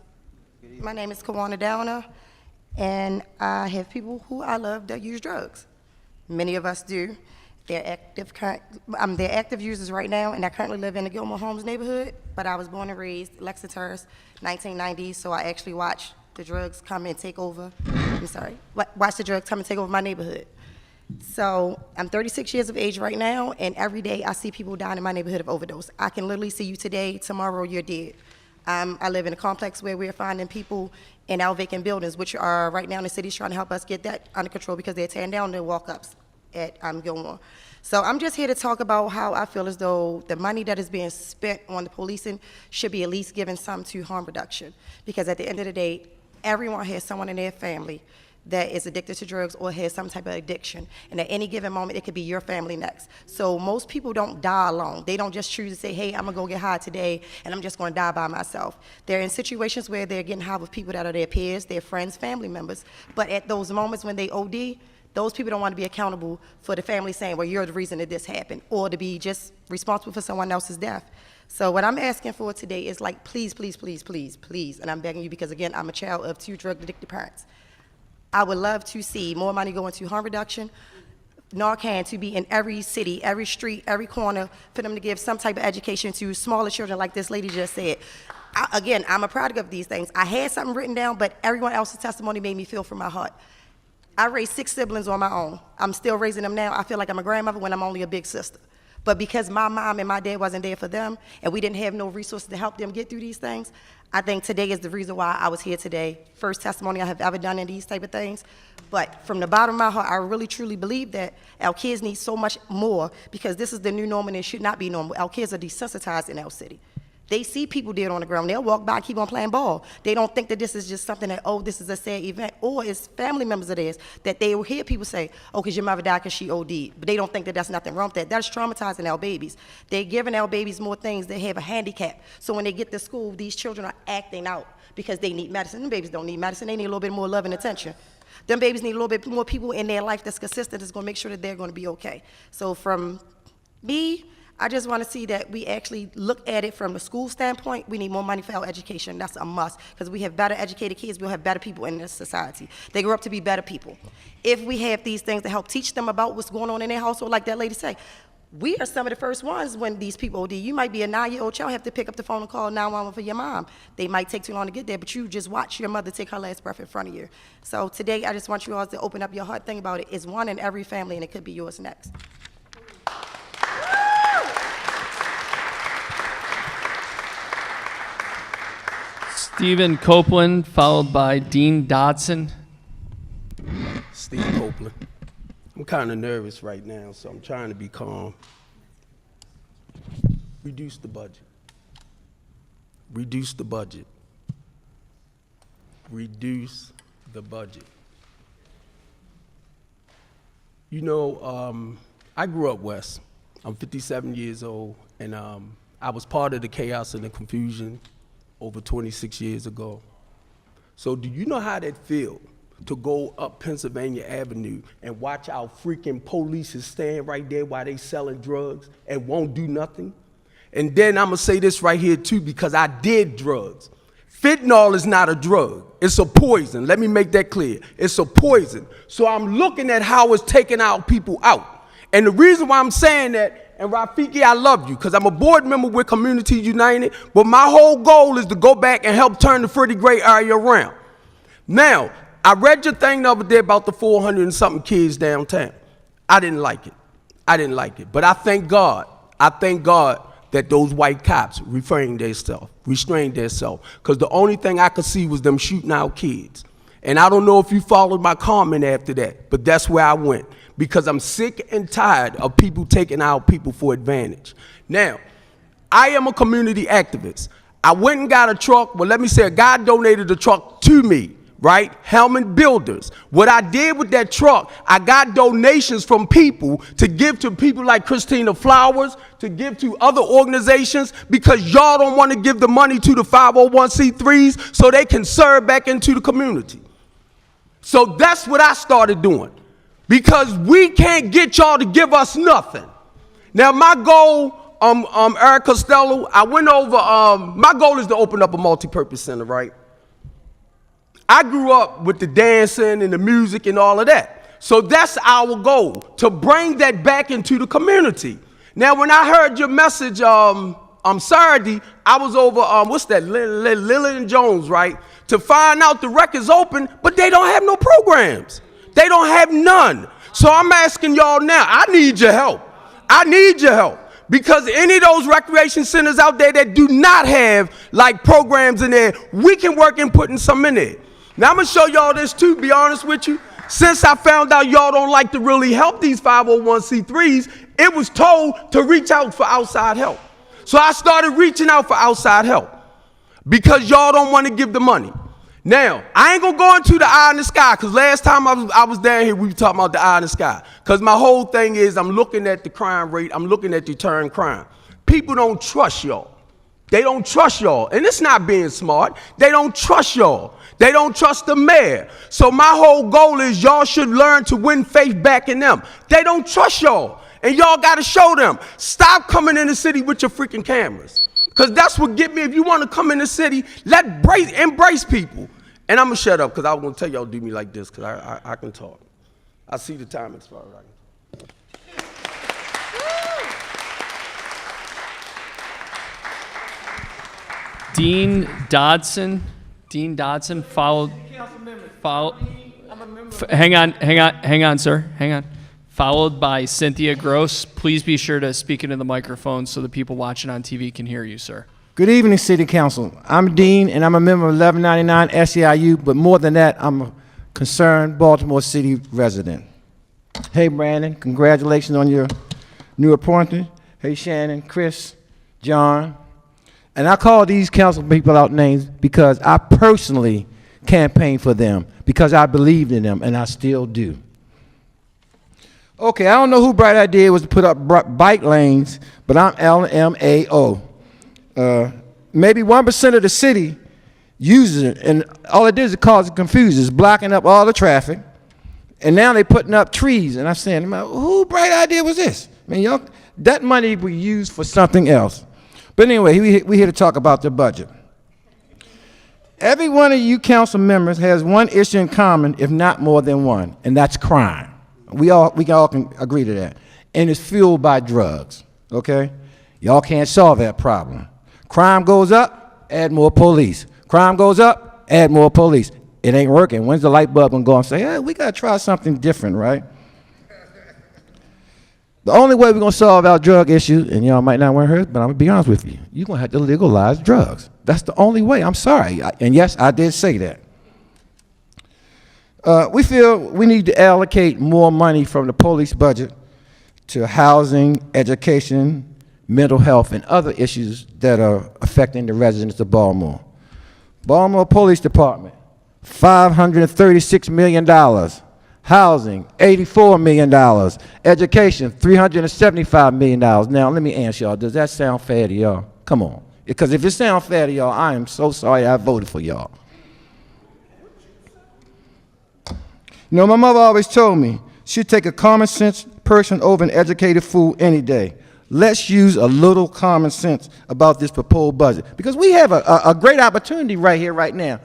My name is Kawana Donna, and I have people who I love that use drugs. Many of us do. They're active users right now, and I currently live in the Gilmore Homes neighborhood, but I was born and raised Lexington, 1990s, so I actually watched the drugs come and take over. Watch the drugs come and take over my neighborhood. So I'm 36 years of age right now, and every day I see people dying in my neighborhood of overdose. I can literally see you today, tomorrow you're dead. I live in a complex where we're finding people in our vacant buildings, which are right now in the city's trying to help us get that under control because they're tearing down the walk-ups at Gilmore. So I'm just here to talk about how I feel as though the money that is being spent on the policing should be at least given some to harm reduction. Because at the end of the day, everyone has someone in their family that is addicted to drugs or has some type of addiction. And at any given moment, it could be your family next. So most people don't die alone. They don't just choose to say, hey, I'm gonna go get high today and I'm just gonna die by myself. They're in situations where they're getting high with people that are their peers, their friends, family members. But at those moments when they OD, those people don't want to be accountable for the family saying, well, you're the reason that this happened, or to be just responsible for someone else's death. So what I'm asking for today is, like, please, please, please, please, please, and I'm begging you because, again, I'm a child of 2 drug-addicted parents. I would love to see more money go into harm reduction, Narcan to be in every city, every street, every corner, for them to give some type of education to smaller children like this lady just said. again, I'm a product of these things. I had something written down, but everyone else's testimony made me feel from my heart. I raised 6 siblings on my own. I'm still raising them now. I feel like I'm a grandmother when I'm only a big sister. But because my mom and my dad wasn't there for them, and we didn't have no resources to help them get through these things, I think today is the reason why I was here today. First testimony I have ever done in these type of things. But from the bottom of my heart, I really truly believe that our kids need so much more, because this is the new norm and it should not be normal. Our kids are desensitized in our city. They see people dead on the ground. They'll walk by and keep on playing ball. They don't think that this is just something that, oh, this is a sad event, or it's family members of theirs that they will hear people say, oh, because your mother died because she OD'd. But they don't think that that's nothing wrong with that. That's traumatizing our babies. They're giving our babies more things. They have a handicap. So when they get to school, these children are acting out because they need medicine. Them babies don't need medicine. They need a little bit more love and attention. Them babies need a little bit more people in their life that's consistent, that's going to make sure that they're going to be okay. So from me, I just want to see that we actually look at it from the school standpoint. We need more money for our education. That's a must, because we have better educated kids, we'll have better people in this society. They grow up to be better people. If we have these things to help teach them about what's going on in their household, like that lady say, we are some of the first ones when these people OD. You might be a 9-year-old child, have to pick up the phone and call 911 for your mom. They might take too long to get there, but you just watch your mother take her last breath in front of you. So today, I just want you all to open up your heart. Think about it. It's one in every family, and it could be yours next. Stephen Copeland, followed by Dean Dodson. Steve Copeland. I'm kind of nervous right now, so I'm trying to be calm. Reduce the budget. Reduce the budget. Reduce the budget. You know, I grew up West. I'm 57 years old, and I was part of the chaos and the confusion over 26 years ago. So do you know how that feels to go up Pennsylvania Avenue and watch our freaking police stand right there while they selling drugs and won't do nothing? And then I'm gonna say this right here too, because I did drugs. Fentanyl is not a drug, it's a poison. Let me make that clear. It's a poison. So I'm looking at how it's taking our people out. And the reason why I'm saying that, and Rafiki, I love you, because I'm a board member with Community United, but my whole goal is to go back and help turn the Freddie Gray area around. Now, I read your thing the other day about the 400 and something kids downtown. I didn't like it. I didn't like it. But I thank God that those white cops restrained themselves, because the only thing I could see was them shooting out kids. And I don't know if you followed my comment after that, but that's where I went, because I'm sick and tired of people taking out people for advantage. Now, I am a community activist. I went and got a truck. Well, let me say, a guy donated the truck to me, right? Hamlet Builders. What I did with that truck, I got donations from people to give to people like Christina Flowers, to give to other organizations, because y'all don't want to give the money to the 501c3s so they can serve back into the community. So that's what I started doing, because we can't get y'all to give us nothing. Now, my goal, Eric Costello, I went over, my goal is to open up a multi-purpose center, right? I grew up with the dancing and the music and all of that. So that's our goal, to bring that back into the community. Now, when I heard your message Saturday, I was over, what's that, Lillian Jones, right? To find out the record's open, but they don't have no programs. They don't have none. So I'm asking y'all now, I need your help. I need your help. Because any of those recreation centers out there that do not have like programs in there, we can work in putting some in there. Now I'm gonna show y'all this too, be honest with you. Since I found out y'all don't like to really help these 501c3s, it was told to reach out for outside help. So I started reaching out for outside help, because y'all don't want to give the money. Now, I ain't gonna go into the eye in the sky, because last time I was down here, we were talking about the eye in the sky. Because my whole thing is, I'm looking at the crime rate, I'm looking at deterrent crime. People don't trust y'all. They don't trust y'all. And it's not being smart. They don't trust y'all. They don't trust the mayor. So my whole goal is y'all should learn to win faith back in them. They don't trust y'all. And y'all gotta show them. Stop coming in the city with your freaking cameras. Because that's what get me. If you want to come in the city, embrace people. And I'm going to shut up, because I was going to tell y'all to do me like this, because I can talk. I see the time expired. Dean Dodson, followed, hang on, sir, hang on. Followed by Cynthia Gross. Please be sure to speak into the microphone so the people watching on TV can hear you, sir. Good evening, City Council. I'm Dean, and I'm a member of 1199 SEIU, but more than that, I'm a concerned Baltimore City resident. Hey, Brandon, congratulations on your new appointment. Hey, Shannon, Chris, John. And I call these council people out names because I personally campaigned for them, because I believed in them, and I still do. Okay, I don't know who bright idea was to put up bike lanes, but I'm LMAO. Maybe 1% of the city uses it, and all it does is cause confusion. It's blocking up all the traffic, and now they're putting up trees. And I'm saying, who bright idea was this? I mean, y'all, that money we use for something else. But anyway, we're here to talk about the budget. Every one of you council members has one issue in common, if not more than one, and that's crime. We all can agree to that. And it's fueled by drugs, okay? Y'all can't solve that problem. Crime goes up, add more police. Crime goes up, add more police. It ain't working. When's the light bulb gonna go and say, hey, we gotta try something different, right? The only way we're gonna solve our drug issue, and y'all might not want to hear it, but I'm gonna be honest with you, you're gonna have to legalize drugs. That's the only way. I'm sorry. And yes, I did say that. We feel we need to allocate more money from the police budget to housing, education, mental health, and other issues that are affecting the residents of Baltimore. Baltimore Police Department, $536 million. Housing, $84 million. Education, $375 million. Now, let me ask y'all, does that sound fair to y'all? Come on. Because if it sounds fair to y'all, I am so sorry I voted for y'all. You know, my mother always told me she'd take a common sense person over an educated fool any day. Let's use a little common sense about this proposed budget, because we have a great opportunity right here, right now.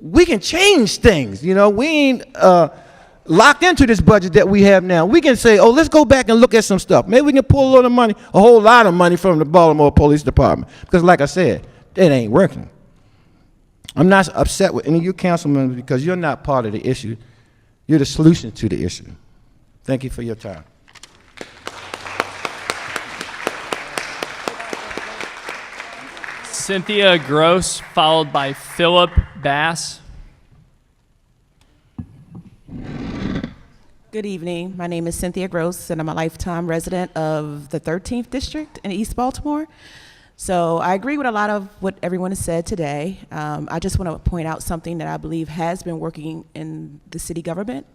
We can change things, you know. We ain't locked into this budget that we have now. We can say, oh, let's go back and look at some stuff. Maybe we can pull a little money, a whole lot of money from the Baltimore Police Department, because like I said, it ain't working. I'm not upset with any of you council members because you're not part of the issue. You're the solution to the issue. Thank you for your time. Cynthia Gross, followed by Philip Bass. Good evening. My name is Cynthia Gross, and I'm a lifetime resident of the 13th District in East Baltimore. So I agree with a lot of what everyone has said today. I just want to point out something that I believe has been working in the city government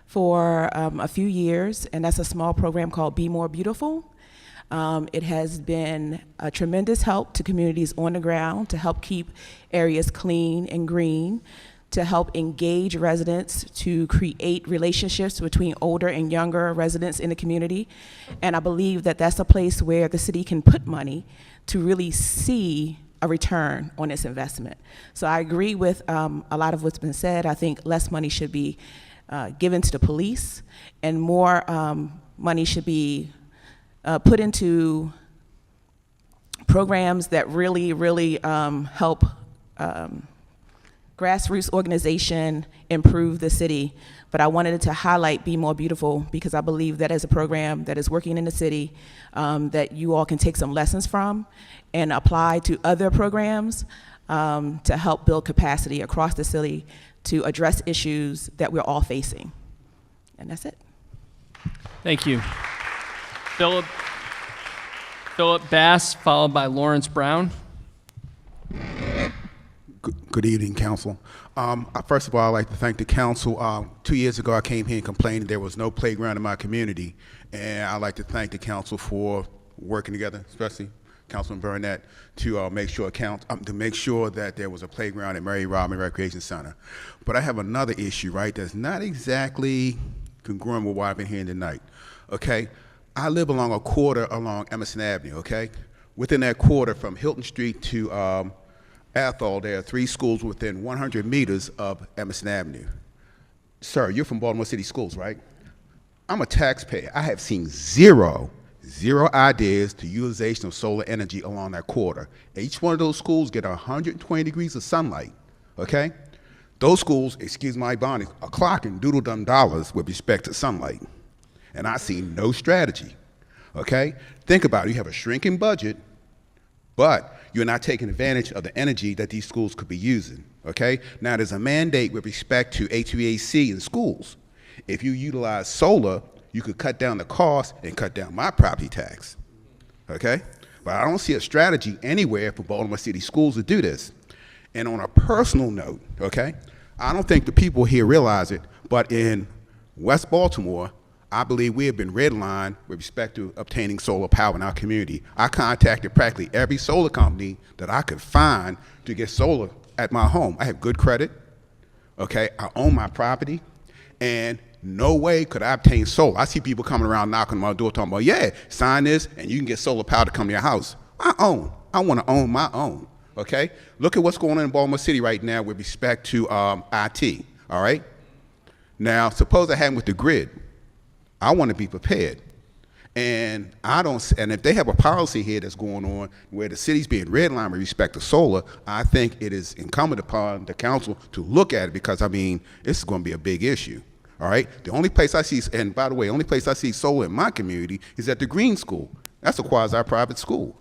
for a few years, and that's a small program called Be More Beautiful. It has been a tremendous help to communities on the ground to help keep areas clean and green, to help engage residents, to create relationships between older and younger residents in the community. And I believe that that's a place where the city can put money to really see a return on its investment. So I agree with a lot of what's been said. I think less money should be given to the police, and more money should be put into programs that really, really help grassroots organization improve the city. But I wanted to highlight Be More Beautiful because I believe that is a program that is working in the city that you all can take some lessons from and apply to other programs to help build capacity across the city to address issues that we're all facing. And that's it. Thank you. Philip Bass, followed by Lawrence Brown. Good evening, Council. First of all, I'd like to thank the Council. 2 years ago, I came here and complained there was no playground in my community, and I'd like to thank the Council for working together, especially Councilman Burnett, to make sure that there was a playground at Mary Robin Recreation Center. But I have another issue, right, that's not exactly congruent with what I've been hearing tonight. Okay, I live along a quarter along Emerson Avenue. Okay, within that quarter, from Hilton Street to Athol, there are 3 schools within 100 meters of Emerson Avenue. Sir, you're from Baltimore City Schools, right? I'm a taxpayer. I have seen zero zero ideas to utilization of solar energy along that corridor. Each one of those schools get 120 degrees of sunlight, okay? Those schools, excuse my bonding, are clocking doodle-dum dollars with respect to sunlight. And I see no strategy, okay? Think about it, you have a shrinking budget, but you're not taking advantage of the energy that these schools could be using, okay? Now, there's a mandate with respect to HVAC in schools. If you utilize solar, you could cut down the cost and cut down my property tax, okay? But I don't see a strategy anywhere for Baltimore City schools to do this. And on a personal note, okay, I don't think the people here realize it, but in West Baltimore, I believe we have been redlined with respect to obtaining solar power in our community. I contacted practically every solar company that I could find to get solar at my home. I have good credit, okay? I own my property, and no way could I obtain solar. I see people coming around knocking on my door talking about, yeah, sign this and you can get solar power to come to your house. I want to own my own, okay? Look at what's going on in Baltimore City right now with respect to IT, all right? Now, suppose that happened with the grid. I want to be prepared. And if they have a policy here that's going on where the city's being redlined with respect to solar, I think it is incumbent upon the council to look at it because, I mean, this is going to be a big issue. All right? The only place I see, and by the way, the only place I see solar in my community is at the Green School. That's a quasi-private school,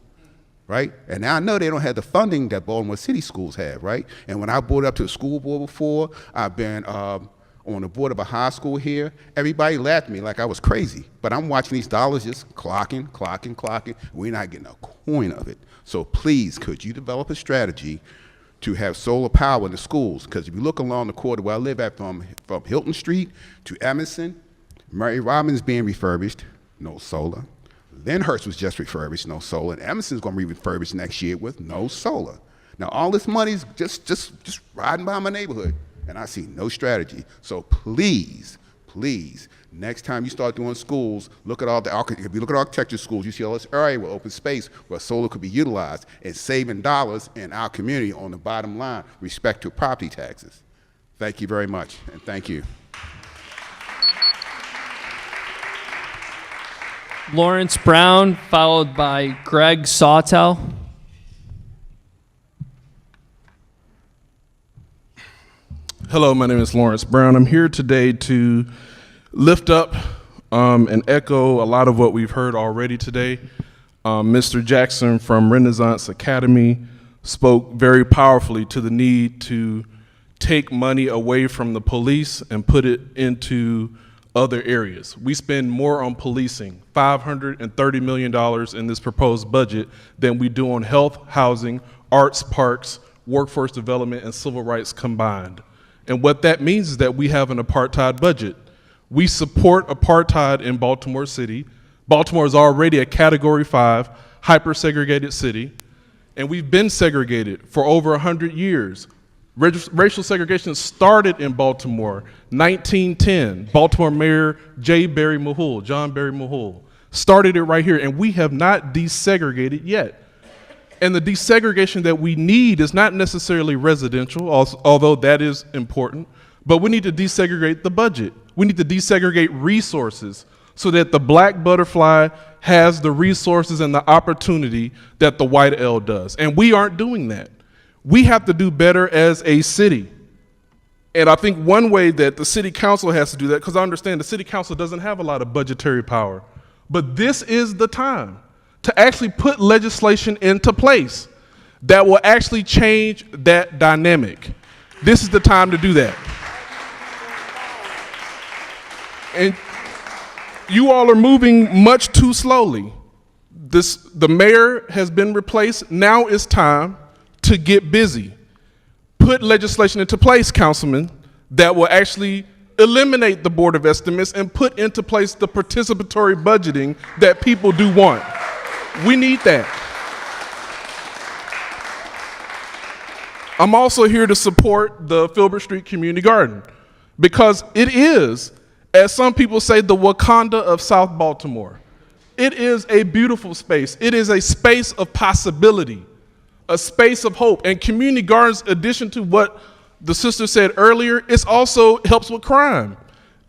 right? And now I know they don't have the funding that Baltimore City schools have, right? And when I brought it up to the school board before, I've been on the board of a high school here, everybody laughed at me like I was crazy. But I'm watching these dollars just clocking. We're not getting a coin of it. So please, could you develop a strategy to have solar power in the schools? Because if you look along the corridor where I live at, from Hilton Street to Emerson, Mary Robbins being refurbished, no solar. Lyndhurst was just refurbished, no solar. And Emerson's going to be refurbished next year with no solar. Now all this money's just riding by my neighborhood, and I see no strategy. So please, next time you start doing schools, look at if you look at architecture schools, you see all this area with open space where solar could be utilized and saving dollars in our community on the bottom line with respect to property taxes. Thank you very much, and thank you. Lawrence Brown, followed by Greg Sawtell. Hello, my name is Lawrence Brown. I'm here today to lift up and echo a lot of what we've heard already today. Mr. Jackson from Renaissance Academy spoke very powerfully to the need to take money away from the police and put it into other areas. We spend more on policing, $530 million in this proposed budget, than we do on health, housing, arts, parks, workforce development, and civil rights combined. And what that means is that we have an apartheid budget. We support apartheid in Baltimore City. Baltimore is already a Category 5 hyper-segregated city, and we've been segregated for over 100 years. Racial segregation started in Baltimore, 1910. Baltimore Mayor John Barry Mahul, started it right here, and we have not desegregated yet. And the desegregation that we need is not necessarily residential, although that is important, but we need to desegregate the budget. We need to desegregate resources so that the black butterfly has the resources and the opportunity that the white L does. And we aren't doing that. We have to do better as a city. And I think one way that the city council has to do that, because I understand the city council doesn't have a lot of budgetary power, but this is the time to actually put legislation into place that will actually change that dynamic. This is the time to do that. And you all are moving much too slowly. The mayor has been replaced. Now it's time to get busy. Put legislation into place, councilman, that will actually eliminate the Board of Estimates and put into place the participatory budgeting that people do want. We need that. I'm also here to support the Filbert Street Community Garden because it is, as some people say, the Wakanda of South Baltimore. It is a beautiful space. It is a space of possibility, a space of hope. And community gardens, in addition to what the sister said earlier, it also helps with crime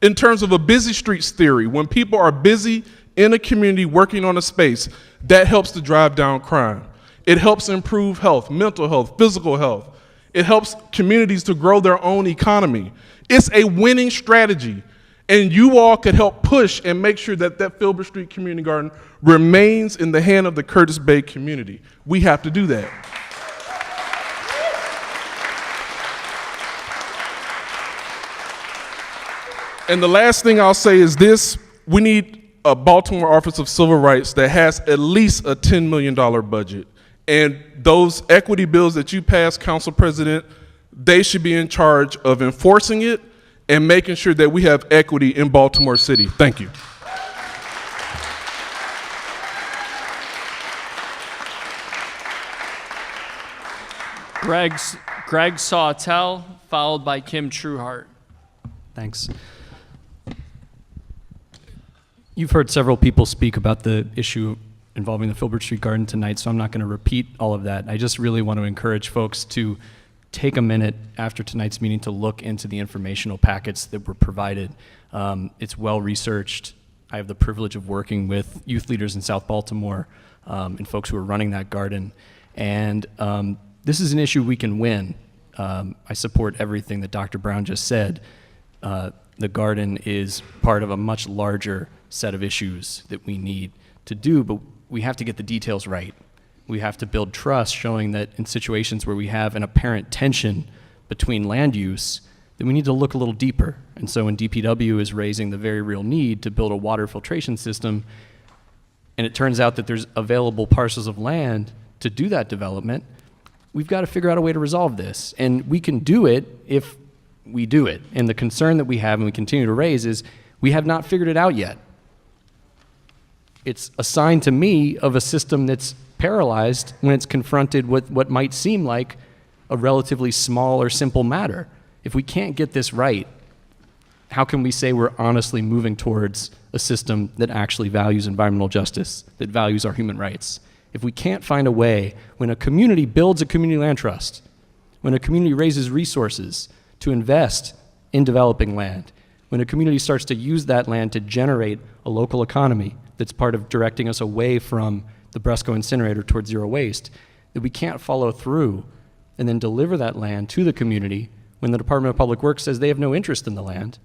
in terms of a busy streets theory. When people are busy in a community working on a space, that helps to drive down crime. It helps improve health, mental health, physical health. It helps communities to grow their own economy. It's a winning strategy. And you all could help push and make sure that that Filbert Street Community Garden remains in the hand of the Curtis Bay community. We have to do that. And the last thing I'll say is this: we need a Baltimore Office of Civil Rights that has at least a $10 million budget. And those equity bills that you passed, Council President, they should be in charge of enforcing it and making sure that we have equity in Baltimore City. Thank you. Greg Sawtell, followed by Kim Trueheart. Thanks. You've heard several people speak about the issue involving the Filbert Street Garden tonight, so I'm not going to repeat all of that. I just really want to encourage folks to take a minute after tonight's meeting to look into the informational packets that were provided. It's well researched. I have the privilege of working with youth leaders in South Baltimore and folks who are running that garden. And this is an issue we can win. I support everything that Dr. Brown just said. The garden is part of a much larger set of issues that we need to do, but we have to get the details right. We have to build trust, showing that in situations where we have an apparent tension between land use, then we need to look a little deeper. And so when DPW is raising the very real need to build a water filtration system, and it turns out that there's available parcels of land to do that development, we've got to figure out a way to resolve this. And we can do it if we do it. And the concern that we have and we continue to raise is we have not figured it out yet. It's a sign to me of a system that's paralyzed when it's confronted with what might seem like a relatively small or simple matter. If we can't get this right, how can we say we're honestly moving towards a system that actually values environmental justice, that values our human rights? If we can't find a way, when a community builds a community land trust, when a community raises resources to invest in developing land, when a community starts to use that land to generate a local economy that's part of directing us away from the Bresco incinerator towards zero waste, that we can't follow through and then deliver that land to the community when the Department of Public Works says they have no interest in the land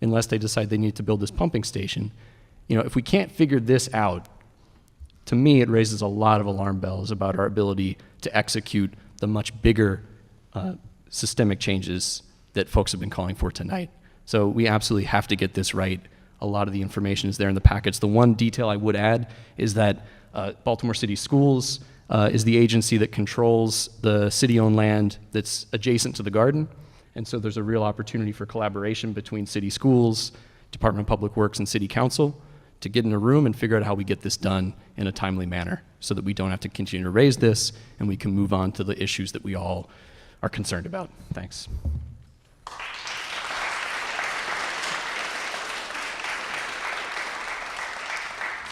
unless they decide they need to build this pumping station. You know, if we can't figure this out, to me it raises a lot of alarm bells about our ability to execute the much bigger systemic changes that folks have been calling for tonight. So we absolutely have to get this right. A lot of the information is there in the packets. The one detail I would add is that Baltimore City Schools is the agency that controls the city-owned land that's adjacent to the garden. And so there's a real opportunity for collaboration between city schools, Department of Public Works, and City Council to get in a room and figure out how we get this done in a timely manner so that we don't have to continue to raise this and we can move on to the issues that we all are concerned about. Thanks.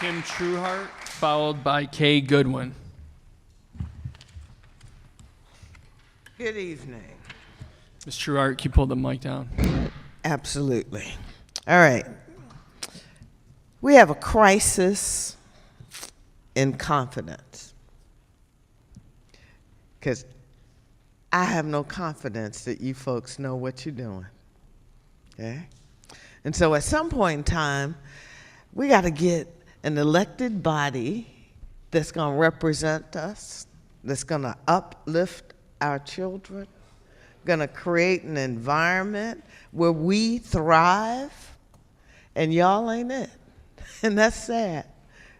Kim Trueheart, followed by Kay Goodwin. Good evening. Ms. Trueheart, can you pull the mic down? Absolutely. All right. We have a crisis in confidence. Because I have no confidence that you folks know what you're doing. Okay? And so at some point in time, we got to get an elected body that's going to represent us, that's going to uplift our children, going to create an environment where we thrive, and y'all ain't it. And that's sad.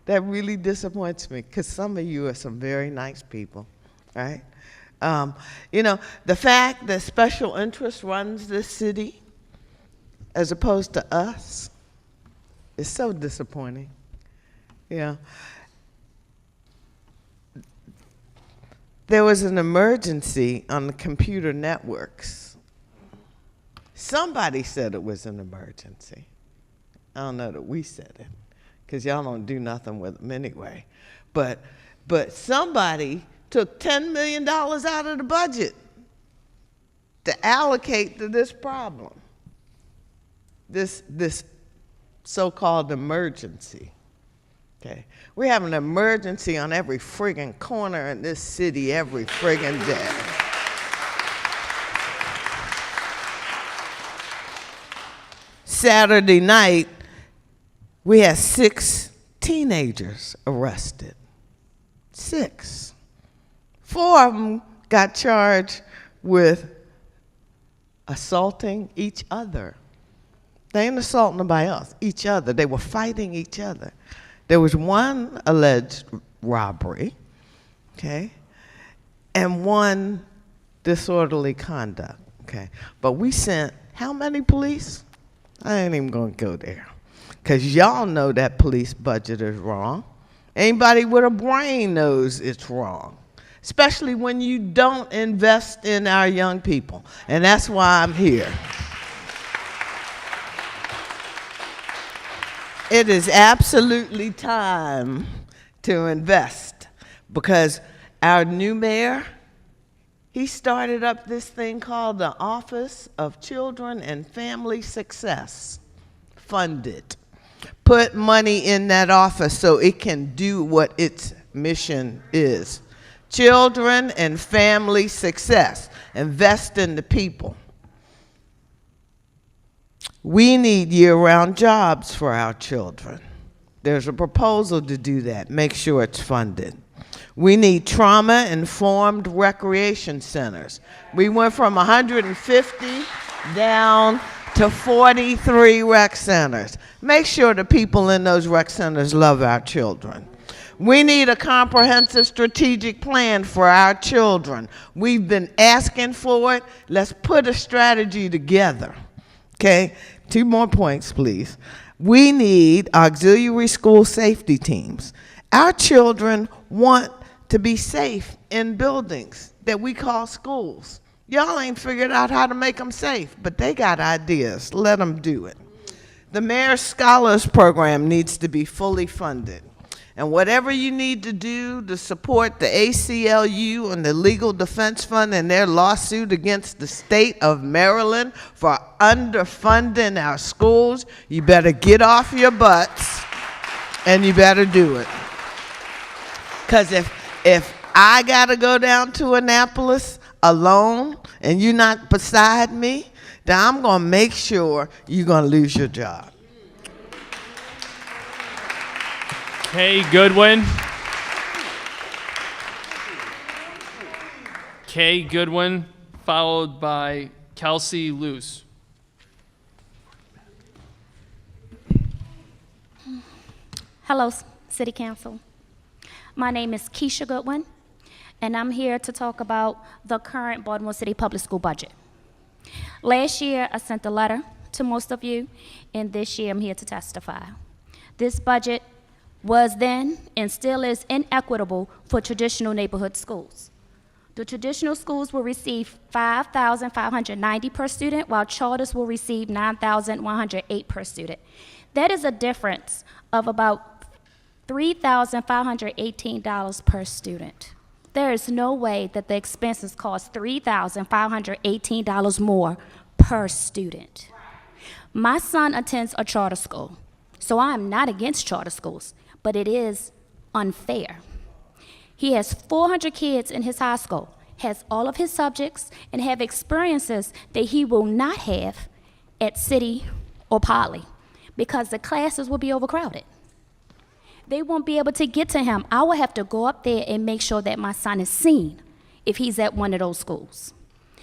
That really disappoints me, because some of you are some very nice people, right? You know, the fact that special interest runs this city as opposed to us is so disappointing. Yeah. There was an emergency on the computer networks. Somebody said it was an emergency. I don't know that we said it, because y'all don't do nothing with them anyway. But somebody took $10 million out of the budget to allocate to this problem, this so-called emergency. Okay? We have an emergency on every friggin' corner in this city every friggin' day. Saturday night, we had 6 teenagers arrested. 6. 4 of them got charged with assaulting each other. They ain't assaulting nobody else, each other. They were fighting each other. There was 1 alleged robbery, okay, and 1 disorderly conduct, okay. But we sent how many police? I ain't even gonna go there, because y'all know that police budget is wrong. Anybody with a brain knows it's wrong, especially when you don't invest in our young people, and that's why I'm here. It is absolutely time to invest, because our new mayor, he started up this thing called the Office of Children and Family Success. Fund it. Put money in that office so it can do what its mission is. Children and family success. Invest in the people. We need year-round jobs for our children. There's a proposal to do that. Make sure it's funded. We need trauma-informed recreation centers. We went from 150 down to 43 rec centers. Make sure the people in those rec centers love our children. We need a comprehensive strategic plan for our children. We've been asking for it. Let's put a strategy together. Okay, 2 more points, please. We need auxiliary school safety teams. Our children want to be safe in buildings that we call schools. Y'all ain't figured out how to make them safe, but they got ideas. Let them do it. The Mayor's Scholars Program needs to be fully funded. And whatever you need to do to support the ACLU and the Legal Defense Fund and their lawsuit against the state of Maryland for underfunding our schools, you better get off your butts and you better do it. Because if I got to go down to Annapolis alone and you're not beside me, then I'm going to make sure you're going to lose your job. Kay Goodwin. Kay Goodwin, followed by Kelsey Luce. Hello, City Council. My name is Keisha Goodwin, and I'm here to talk about the current Baltimore City Public School budget. Last year, I sent a letter to most of you, and this year I'm here to testify. This budget was then and still is inequitable for traditional neighborhood schools. The traditional schools will receive $5,590 per student, while charters will receive $9,108 per student. That is a difference of about $3,518 per student. There is no way that the expenses cost $3,518 more per student. My son attends a charter school, so I am not against charter schools, but it is unfair. He has 400 kids in his high school, has all of his subjects, and have experiences that he will not have at City or Poly because the classes will be overcrowded. They won't be able to get to him. I will have to go up there and make sure that my son is seen if he's at one of those schools.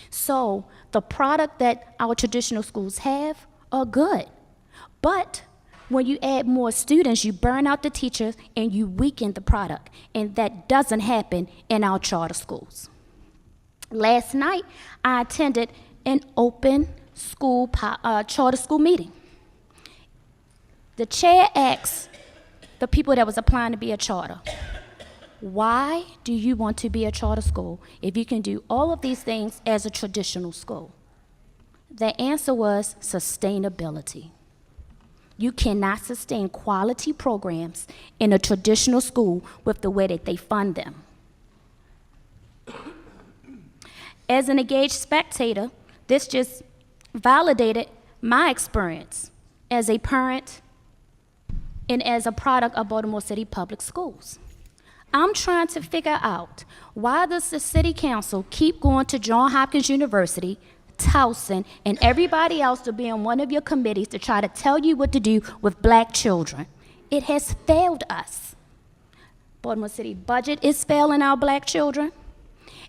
So the product that our traditional schools have are good, but when you add more students, you burn out the teachers and you weaken the product, and that doesn't happen in our charter schools. Last night, I attended an open school charter school meeting. The chair asked the people that was applying to be a charter, why do you want to be a charter school if you can do all of these things as a traditional school? The answer was sustainability. You cannot sustain quality programs in a traditional school with the way that they fund them. As an engaged spectator, this just validated my experience as a parent and as a product of Baltimore City Public Schools. I'm trying to figure out, why does the city council keep going to Johns Hopkins University, Towson, and everybody else to be on one of your committees to try to tell you what to do with black children? It has failed us. Baltimore City budget is failing our black children,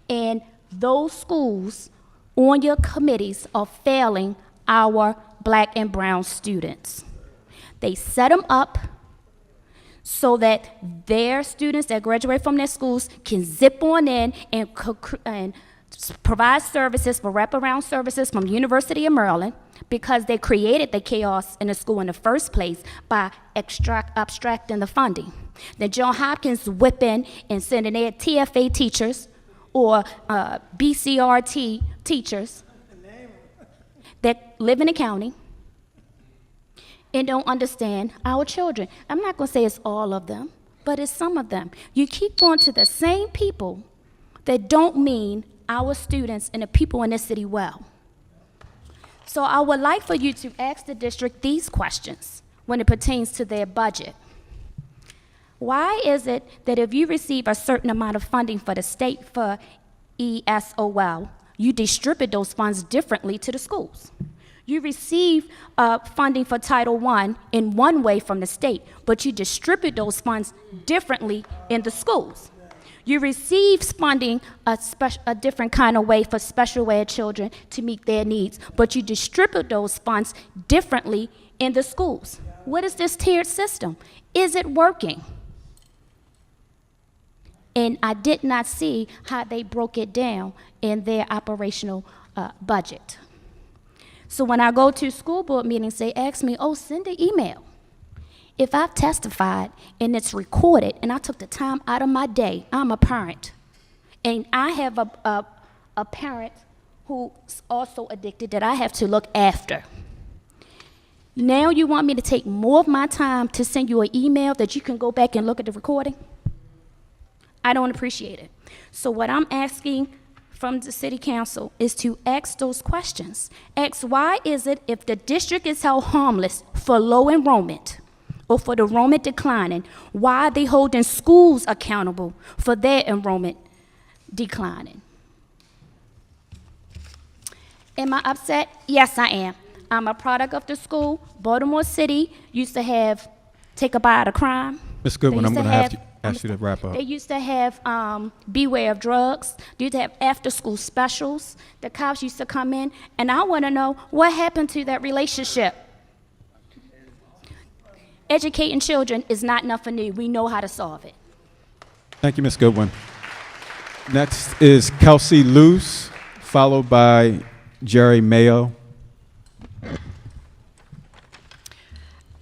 and those schools on your committees are failing our black and brown students. They set them up so that their students that graduate from their schools can zip on in and provide services for wraparound services from the University of Maryland, because they created the chaos in the school in the first place by abstracting the funding. Then Johns Hopkins whip in and send in their TFA teachers or BCRT teachers that live in the county and don't understand our children. I'm not going to say it's all of them, but it's some of them. You keep going to the same people that don't mean our students and the people in this city well. So I would like for you to ask the district these questions when it pertains to their budget. Why is it that if you receive a certain amount of funding for the state for ESOL, you distribute those funds differently to the schools? You receive funding for Title I in one way from the state, but you distribute those funds differently in the schools. You receive funding a different kind of way for special ed children to meet their needs, but you distribute those funds differently in the schools. What is this tiered system? Is it working? And I did not see how they broke it down in their operational budget. So when I go to school board meetings, they ask me, oh, send an email. If I've testified and it's recorded and I took the time out of my day, I'm a parent. And I have a parent who's also addicted that I have to look after. Now you want me to take more of my time to send you an email that you can go back and look at the recording? I don't appreciate it. So what I'm asking from the city council is to ask those questions. Ask, why is it if the district is held harmless for low enrollment or for the enrollment declining, why are they holding schools accountable for their enrollment declining? Am I upset? Yes, I am. I'm a product of the school. Baltimore City used to have take a bite of crime. Ms. Goodwin, I'm going to have to ask you to wrap up. They used to have beware of drugs. They used to have after-school specials. The cops used to come in, and I want to know what happened to that relationship. Educating children is not nothing new. We know how to solve it. Thank you, Ms. Goodwin. Next is Kelsey Luce, followed by Jerry Mayo.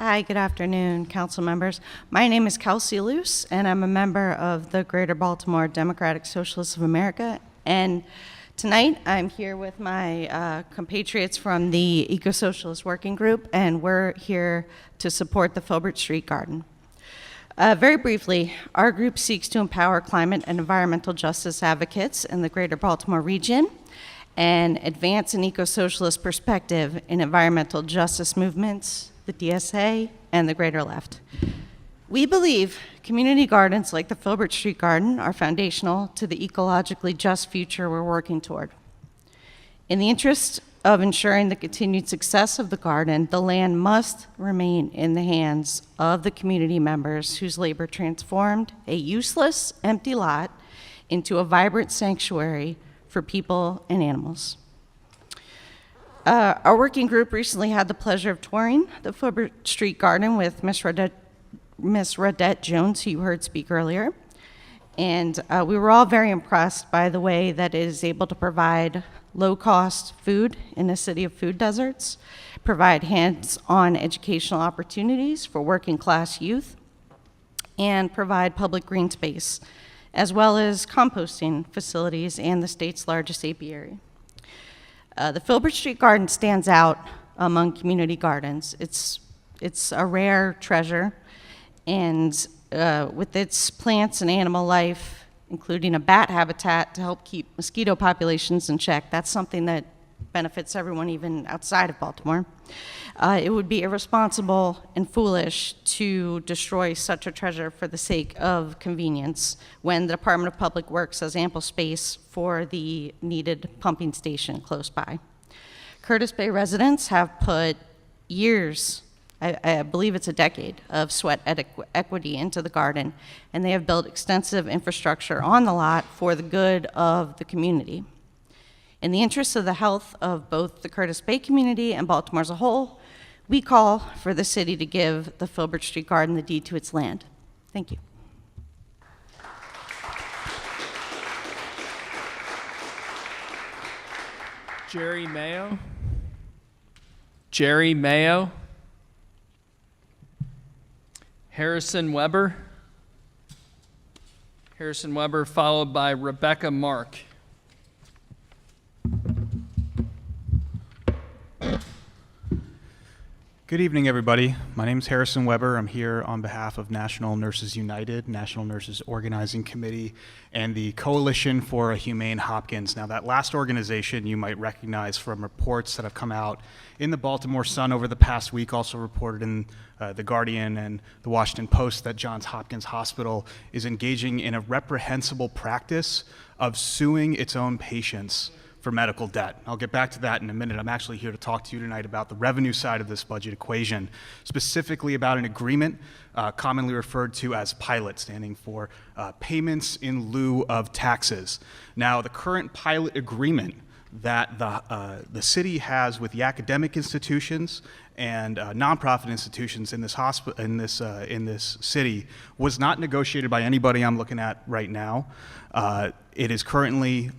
Hi, good afternoon, council members. My name is Kelsey Luce, and I'm a member of the Greater Baltimore Democratic Socialists of America. And tonight, I'm here with my compatriots from the Eco-Socialist Working Group, and we're here to support the Filbert Street Garden. Very briefly, our group seeks to empower climate and environmental justice advocates in the Greater Baltimore region and advance an eco-socialist perspective in environmental justice movements, the DSA, and the greater left. We believe community gardens like the Filbert Street Garden are foundational to the ecologically just future we're working toward. In the interest of ensuring the continued success of the garden, the land must remain in the hands of the community members whose labor transformed a useless, empty lot into a vibrant sanctuary for people and animals. Our working group recently had the pleasure of touring the Filbert Street Garden with Miss Rodette Jones, who you heard speak earlier. And we were all very impressed by the way that it is able to provide low-cost food in a city of food deserts, provide hands-on educational opportunities for working-class youth, and provide public green space, as well as composting facilities and the state's largest apiary. The Filbert Street Garden stands out among community gardens. It's a rare treasure, and with its plants and animal life, including a bat habitat to help keep mosquito populations in check, that's something that benefits everyone even outside of Baltimore. It would be irresponsible and foolish to destroy such a treasure for the sake of convenience when the Department of Public Works has ample space for the needed pumping station close by. Curtis Bay residents have put years, I believe it's a decade, of sweat equity into the garden, and they have built extensive infrastructure on the lot for the good of the community. In the interest of the health of both the Curtis Bay community and Baltimore as a whole, we call for the city to give the Filbert Street Garden the deed to its land. Thank you. Jerry Mayo. Jerry Mayo. Harrison Weber. Harrison Weber, followed by Rebecca Mark. Good evening, everybody. My name is Harrison Weber. I'm here on behalf of National Nurses United, National Nurses Organizing Committee, and the Coalition for a Humane Hopkins. Now, that last organization you might recognize from reports that have come out in the Baltimore Sun over the past week, also reported in The Guardian and the Washington Post, that Johns Hopkins Hospital is engaging in a reprehensible practice of suing its own patients for medical debt. I'll get back to that in a minute. I'm actually here to talk to you tonight about the revenue side of this budget equation, specifically about an agreement commonly referred to as PILOT, standing for Payments in Lieu of Taxes. Now, the current pilot agreement that the city has with the academic institutions and nonprofit institutions in this city was not negotiated by anybody I'm looking at right now. It is currently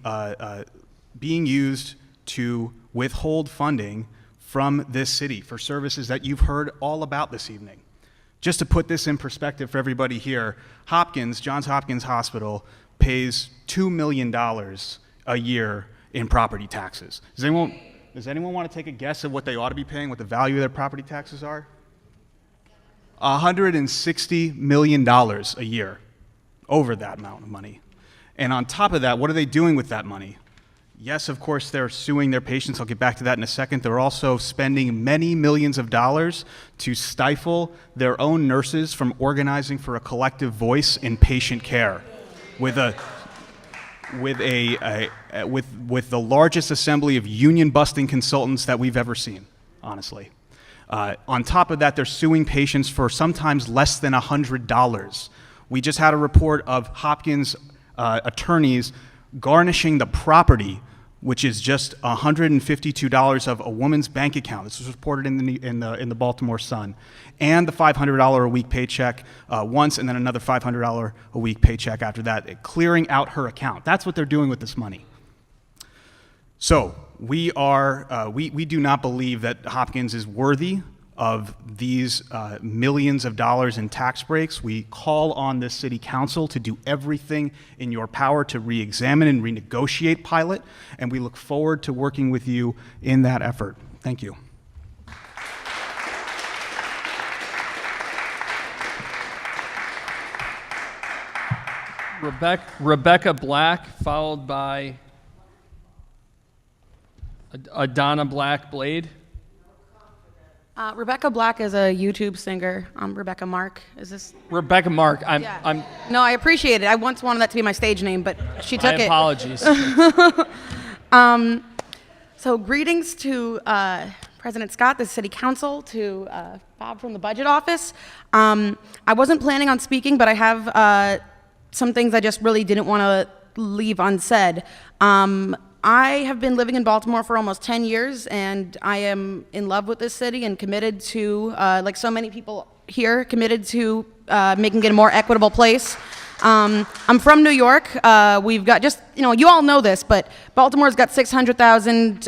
being used to withhold funding from this city for services that you've heard all about this evening. Just to put this in perspective for everybody here, Johns Hopkins Hospital pays $2 million a year in property taxes. Does anyone want to take a guess at what they ought to be paying, what the value of their property taxes are? $160 million a year, over that amount of money. And on top of that, what are they doing with that money? Yes, of course, they're suing their patients. I'll get back to that in a second. They're also spending many millions of dollars to stifle their own nurses from organizing for a collective voice in patient care, with the largest assembly of union-busting consultants that we've ever seen, honestly. On top of that, they're suing patients for sometimes less than $100. We just had a report of Hopkins attorneys garnishing the property, which is just $152 of a woman's bank account. This was reported in the Baltimore Sun, and the $500 a week paycheck once, and then another $500 a week paycheck after that, clearing out her account. That's what they're doing with this money. So we do not believe that Hopkins is worthy of these millions of dollars in tax breaks. We call on this city council to do everything in your power to re-examine and renegotiate PILOT, and we look forward to working with you in that effort. Thank you. Rebecca Black, followed by Adana Black Blade. Rebecca Black is a YouTube singer. I'm Rebecca Mark. Is this Rebecca Mark? No, I appreciate it. I once wanted that to be my stage name, but she took it. Apologies. So greetings to President Scott, the City Council, to Bob from the Budget Office. I wasn't planning on speaking, but I have some things I just really didn't want to leave unsaid. I have been living in Baltimore for almost 10 years, and I am in love with this city and committed to, like so many people here, committed to making it a more equitable place. I'm from New York. We've got just, you all know this, but Baltimore's got 600,000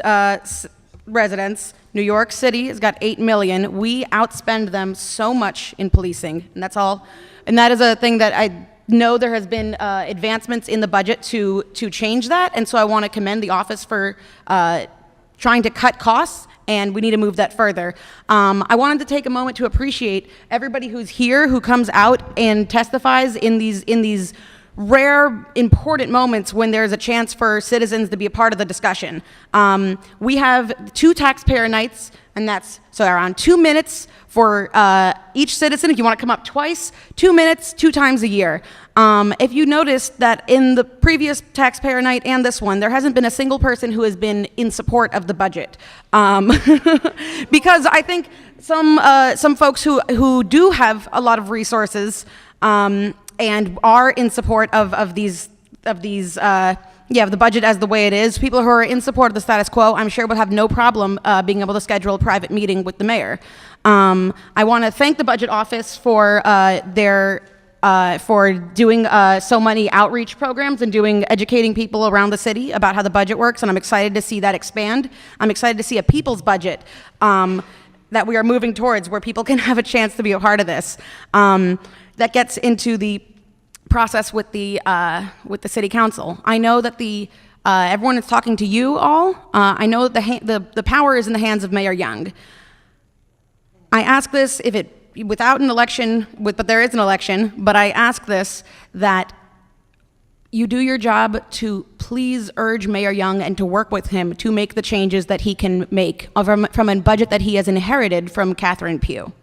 residents. New York City has got 8 million. We outspend them so much in policing, and that's all. And that is a thing that I know there has been advancements in the budget to change that, and so I want to commend the office for trying to cut costs, and we need to move that further. I wanted to take a moment to appreciate everybody who's here, who comes out and testifies in these rare, important moments when there's a chance for citizens to be a part of the discussion. We have 2 taxpayer nights, and that's so around 2 minutes for each citizen. If you want to come up twice, 2 minutes, 2 times a year. If you noticed that in the previous taxpayer night and this one, there hasn't been a single person who has been in support of the budget. Because I think some folks who do have a lot of resources and are in support of the budget as the way it is, people who are in support of the status quo, I'm sure would have no problem being able to schedule a private meeting with the mayor. I want to thank the budget office for doing so many outreach programs and educating people around the city about how the budget works, and I'm excited to see that expand. I'm excited to see a people's budget that we are moving towards, where people can have a chance to be a part of this. That gets into the process with the city council. I know that everyone is talking to you all. I know that the power is in the hands of Mayor Young. I ask this without an election, but there is an election, but I ask this, that you do your job to please urge Mayor Young and to work with him to make the changes that he can make from a budget that he has inherited from Catherine Pugh.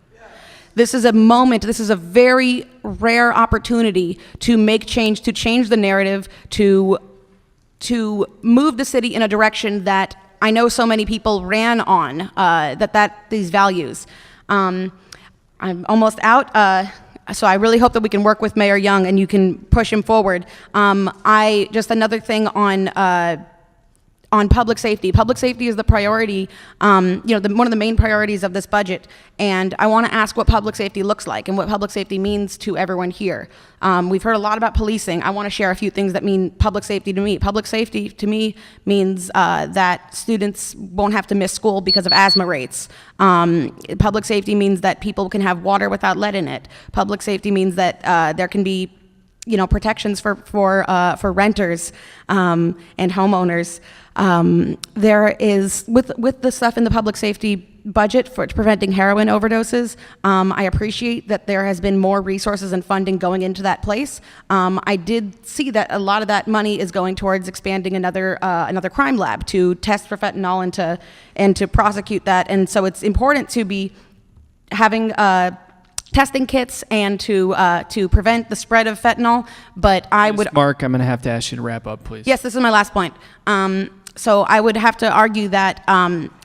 This is a moment, this is a very rare opportunity to make change, to change the narrative, to move the city in a direction that I know so many people ran on, these values. I'm almost out, so I really hope that we can work with Mayor Young and you can push him forward. Just another thing on public safety. Public safety is the priority, one of the main priorities of this budget, and I want to ask what public safety looks like and what public safety means to everyone here. We've heard a lot about policing. I want to share a few things that mean public safety to me. Public safety to me means that students won't have to miss school because of asthma rates. Public safety means that people can have water without lead in it. Public safety means that there can be protections for renters and homeowners. There is, with the stuff in the public safety budget for preventing heroin overdoses, I appreciate that there has been more resources and funding going into that place. I did see that a lot of that money is going towards expanding another crime lab to test for fentanyl and to prosecute that. And so it's important to be having testing kits and to prevent the spread of fentanyl. But I would, Mark, I'm going to have to ask you to wrap up, please. Yes, this is my last point. So I would have to argue that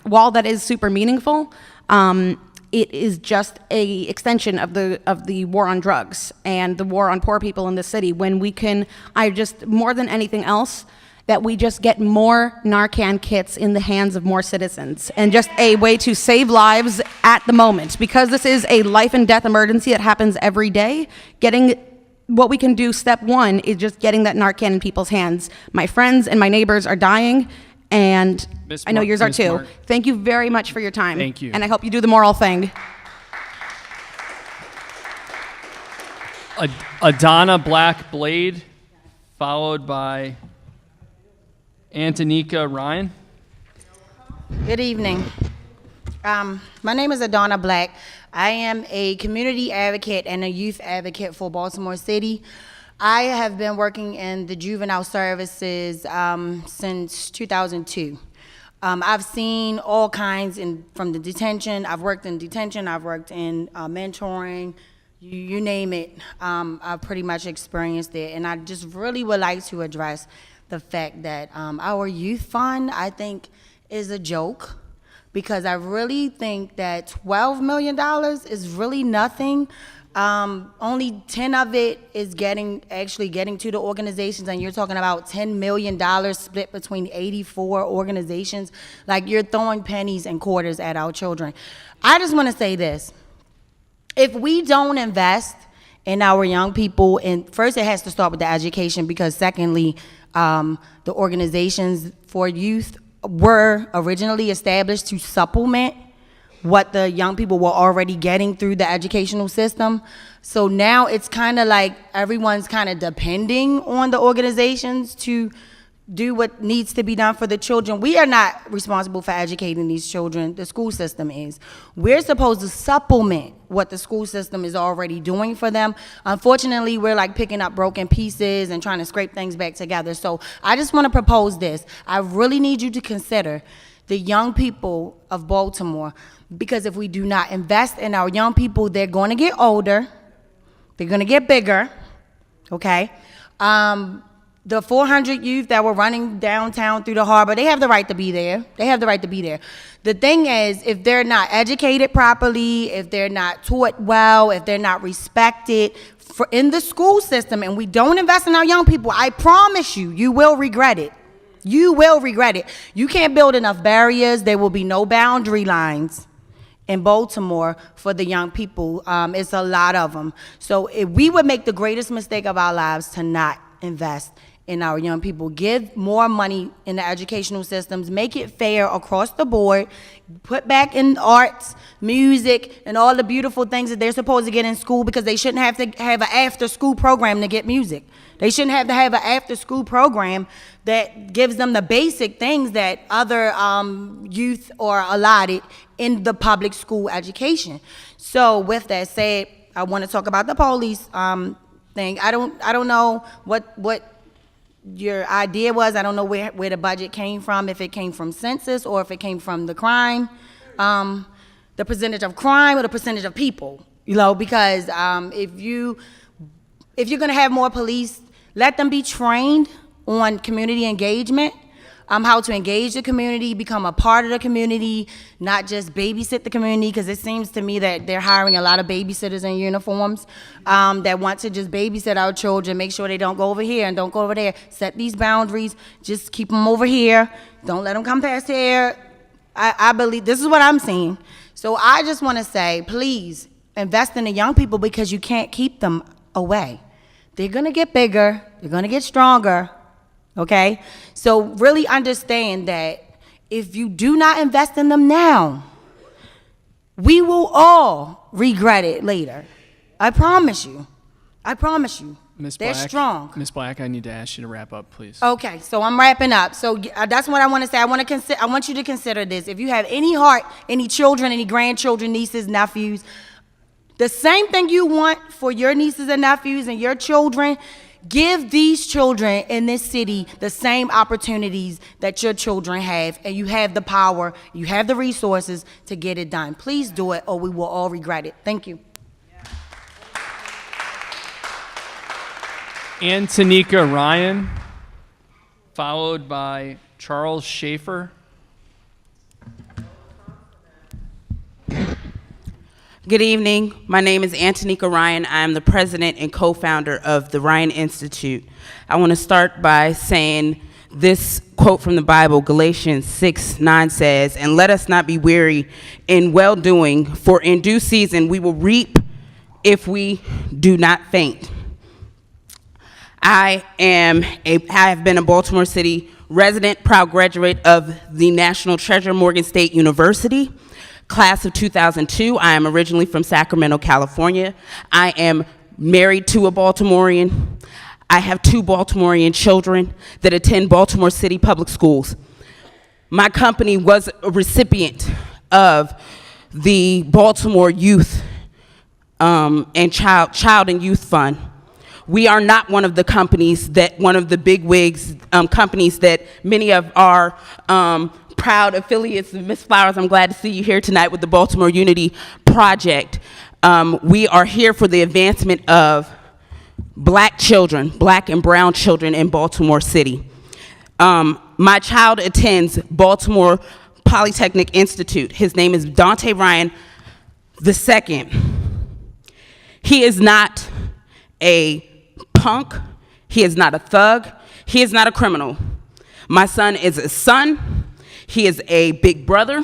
while that is super meaningful, it is just a extension of the war on drugs and the war on poor people in the city. When we can, more than anything else, that we just get more Narcan kits in the hands of more citizens, and just a way to save lives at the moment. Because this is a life and death emergency that happens every day, what we can do, step one, is just getting that Narcan in people's hands. My friends and my neighbors are dying, and I know yours are too. Thank you very much for your time. Thank you. And I hope you do the moral thing. Adana Black Blade, followed by Antonika Ryan. Good evening. My name is Adana Black. I am a community advocate and a youth advocate for Baltimore City. I have been working in the juvenile services since 2002. I've seen all kinds from the detention. I've worked in detention. I've worked in mentoring. You name it. I've pretty much experienced it. And I just really would like to address the fact that our youth fund, I think, is a joke, because I really think that $12 million is really nothing. Only 10 of it is actually getting to the organizations, and you're talking about $10 million split between 84 organizations. Like, you're throwing pennies and quarters at our children. I just want to say this. If we don't invest in our young people, and first it has to start with the education, because secondly, the organizations for youth were originally established to supplement what the young people were already getting through the educational system. So now it's kind of like everyone's kind of depending on the organizations to do what needs to be done for the children. We are not responsible for educating these children. The school system is. We're supposed to supplement what the school system is already doing for them. Unfortunately, we're like picking up broken pieces and trying to scrape things back together. So I just want to propose this. I really need you to consider the young people of Baltimore, because if we do not invest in our young people, they're going to get older, they're going to get bigger, okay? The 400 youth that were running downtown through the harbor, they have the right to be there. They have the right to be there. The thing is, if they're not educated properly, if they're not taught well, if they're not respected in the school system, and we don't invest in our young people, I promise you, you will regret it. You will regret it. You can't build enough barriers. There will be no boundary lines in Baltimore for the young people. It's a lot of them. So if we would make the greatest mistake of our lives to not invest in our young people. Give more money in the educational systems, make it fair across the board, put back in arts, music, and all the beautiful things that they're supposed to get in school, because they shouldn't have to have an after-school program to get music. They shouldn't have to have an after-school program that gives them the basic things that other youth are allotted in the public school education. So with that said, I want to talk about the police thing. I don't know what your idea was. I don't know where the budget came from, if it came from census or if it came from the crime, the percentage of crime or the percentage of people, you know, because if you're gonna have more police, let them be trained on community engagement, how to engage the community, become a part of the community, not just babysit the community, because it seems to me that they're hiring a lot of babysitters in uniforms that want to just babysit our children, make sure they don't go over here and don't go over there. Set these boundaries, just keep them over here. Don't let them come past here. I believe, this is what I'm seeing. So I just want to say, please, invest in the young people, because you can't keep them away. They're going to get bigger. They're going to get stronger. Okay? So really understand that if you do not invest in them now, we will all regret it later. I promise you. I promise you. Ms. They're Black, strong. Ms. Black, I need to ask you to wrap up, please. Okay, so I'm wrapping up. So that's what I want to say. I want you to consider this. If you have any heart, any children, any grandchildren, nieces, nephews, the same thing you want for your nieces and nephews and your children, give these children in this city the same opportunities that your children have, and you have the power, you have the resources to get it done. Please do it, or we will all regret it. Thank you. Antonika Ryan, followed by Charles Schaefer. Good evening. My name is Antonika Ryan. I am the president and co-founder of the Ryan Institute. I want to start by saying this quote from the Bible, Galatians 6:9 says, "And let us not be weary in well-doing, for in due season we will reap if we do not faint." I have been a Baltimore City resident, proud graduate of the National Treasure Morgan State University. Class of 2002. I am originally from Sacramento, California. I am married to a Baltimorean. I have 2 Baltimorean children that attend Baltimore City Public Schools. My company was a recipient of the Baltimore Youth and Child and Youth Fund. We are not one of the companies one of the big wigs companies that many of our proud affiliates. Ms. Flowers, I'm glad to see you here tonight with the Baltimore Unity Project. We are here for the advancement of black children, black and brown children in Baltimore City. My child attends Baltimore Polytechnic Institute. His name is Dante Ryan II. He is not a punk. He is not a thug. He is not a criminal. My son is a son. He is a big brother.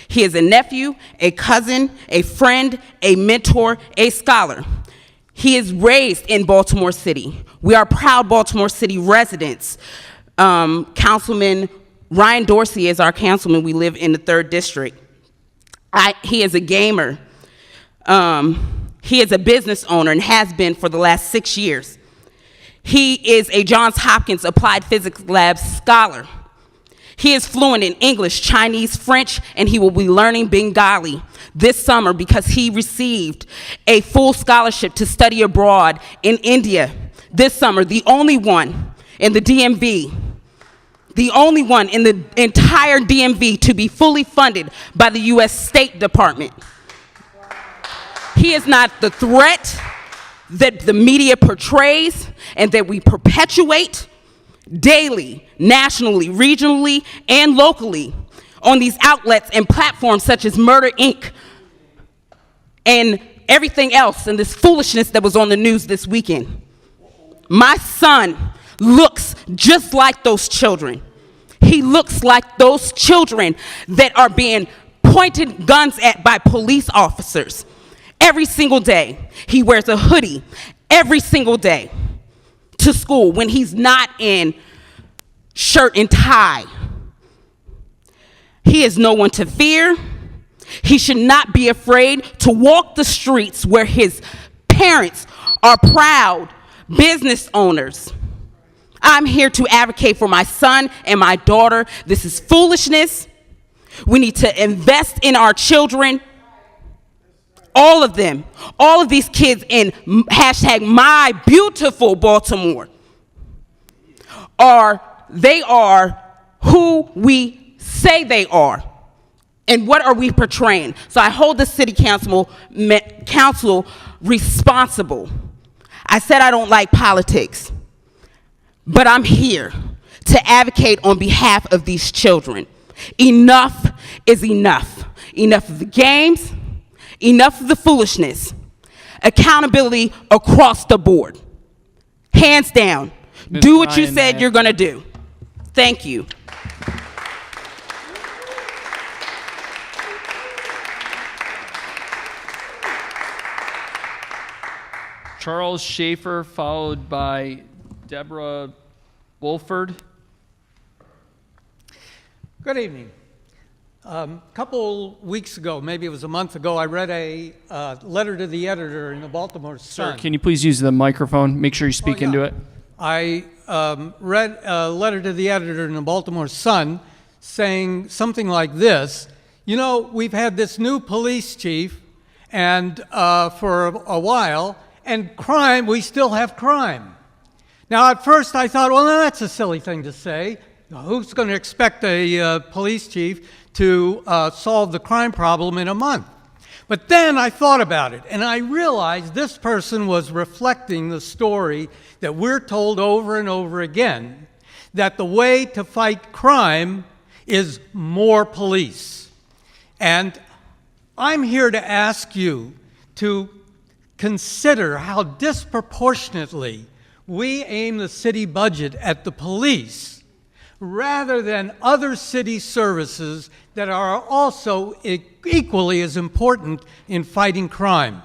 He is a nephew, a cousin, a friend, a mentor, a scholar. He is raised in Baltimore City. We are proud Baltimore City residents. Councilman Ryan Dorsey is our councilman. We live in the 3rd District. He is a gamer. He is a business owner and has been for the last 6 years. He is a Johns Hopkins Applied Physics Lab scholar. He is fluent in English, Chinese, French, and he will be learning Bengali this summer because he received a full scholarship to study abroad in India this summer, the only one in the DMV, the only one in the entire DMV to be fully funded by the U.S. State Department. He is not the threat that the media portrays and that we perpetuate daily, nationally, regionally, and locally on these outlets and platforms such as Murder, Inc. and everything else and this foolishness that was on the news this weekend. My son looks just like those children. He looks like those children that are being pointed guns at by police officers every single day. He wears a hoodie every single day to school when he's not in shirt and tie. He is no one to fear. He should not be afraid to walk the streets where his parents are proud business owners. I'm here to advocate for my son and my daughter. This is foolishness. We need to invest in our children. All of them, all of these kids in hashtag my beautiful Baltimore are who we say they are. And what are we portraying? So I hold the city council responsible. I said I don't like politics, but I'm here to advocate on behalf of these children. Enough is enough. Enough of the games, enough of the foolishness. Accountability across the board. Hands down. Do what you said you're gonna do. Thank you. Charles Schaefer, followed by Deborah Wolford. Good evening. Couple weeks ago, maybe it was a month ago, I read a letter to the editor in the Baltimore Sun. Sir, can you please use the microphone? Make sure you speak into it. I read a letter to the editor in the Baltimore Sun saying something like this: you know, we've had this new police chief and for a while, and crime, we still have crime. Now, at first I thought, well, no, that's a silly thing to say. Who's going to expect a police chief to solve the crime problem in a month? But then I thought about it, and I realized this person was reflecting the story that we're told over and over again, that the way to fight crime is more police. And I'm here to ask you to consider how disproportionately we aim the city budget at the police rather than other city services that are also equally as important in fighting crime.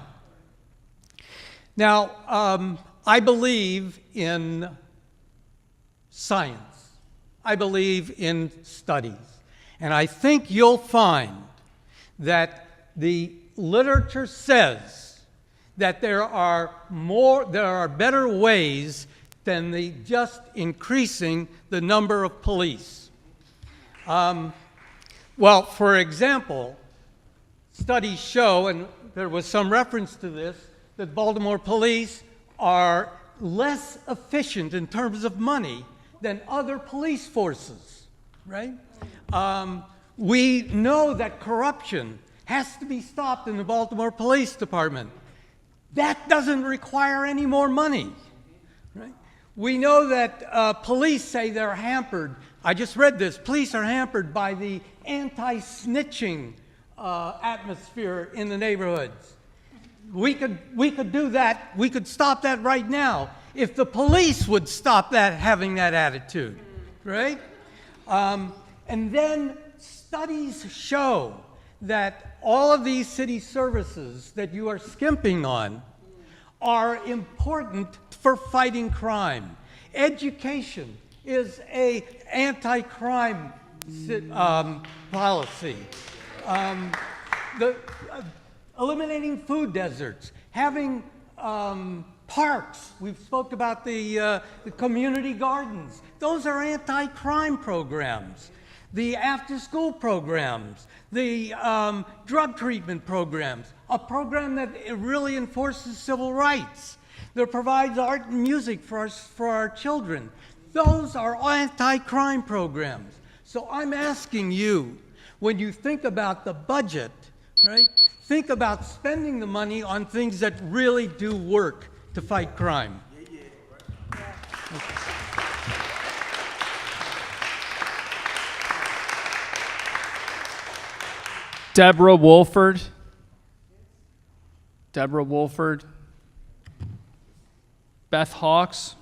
Now, I believe in science. I believe in studies. And I think you'll find that the literature says that there are better ways than just increasing the number of police. Well, for example, studies show, and there was some reference to this, that Baltimore police are less efficient in terms of money than other police forces, right? We know that corruption has to be stopped in the Baltimore Police Department. That doesn't require any more money, right? We know that police say they're hampered. I just read this. Police are hampered by the anti-snitching atmosphere in the neighborhoods. We could do that. We could stop that right now if the police would stop that, having that attitude, right? And then studies show that all of these city services that you are skimping on are important for fighting crime. Education is an anti-crime policy. Eliminating food deserts, having parks. We've spoke about the community gardens. Those are anti-crime programs. The after-school programs, the drug treatment programs, a program that really enforces civil rights, that provides art and music for our children. Those are anti-crime programs. So I'm asking you, when you think about the budget, right, think about spending the money on things that really do work to fight crime. Deborah Wolford. Deborah Wolford. Beth Hawks.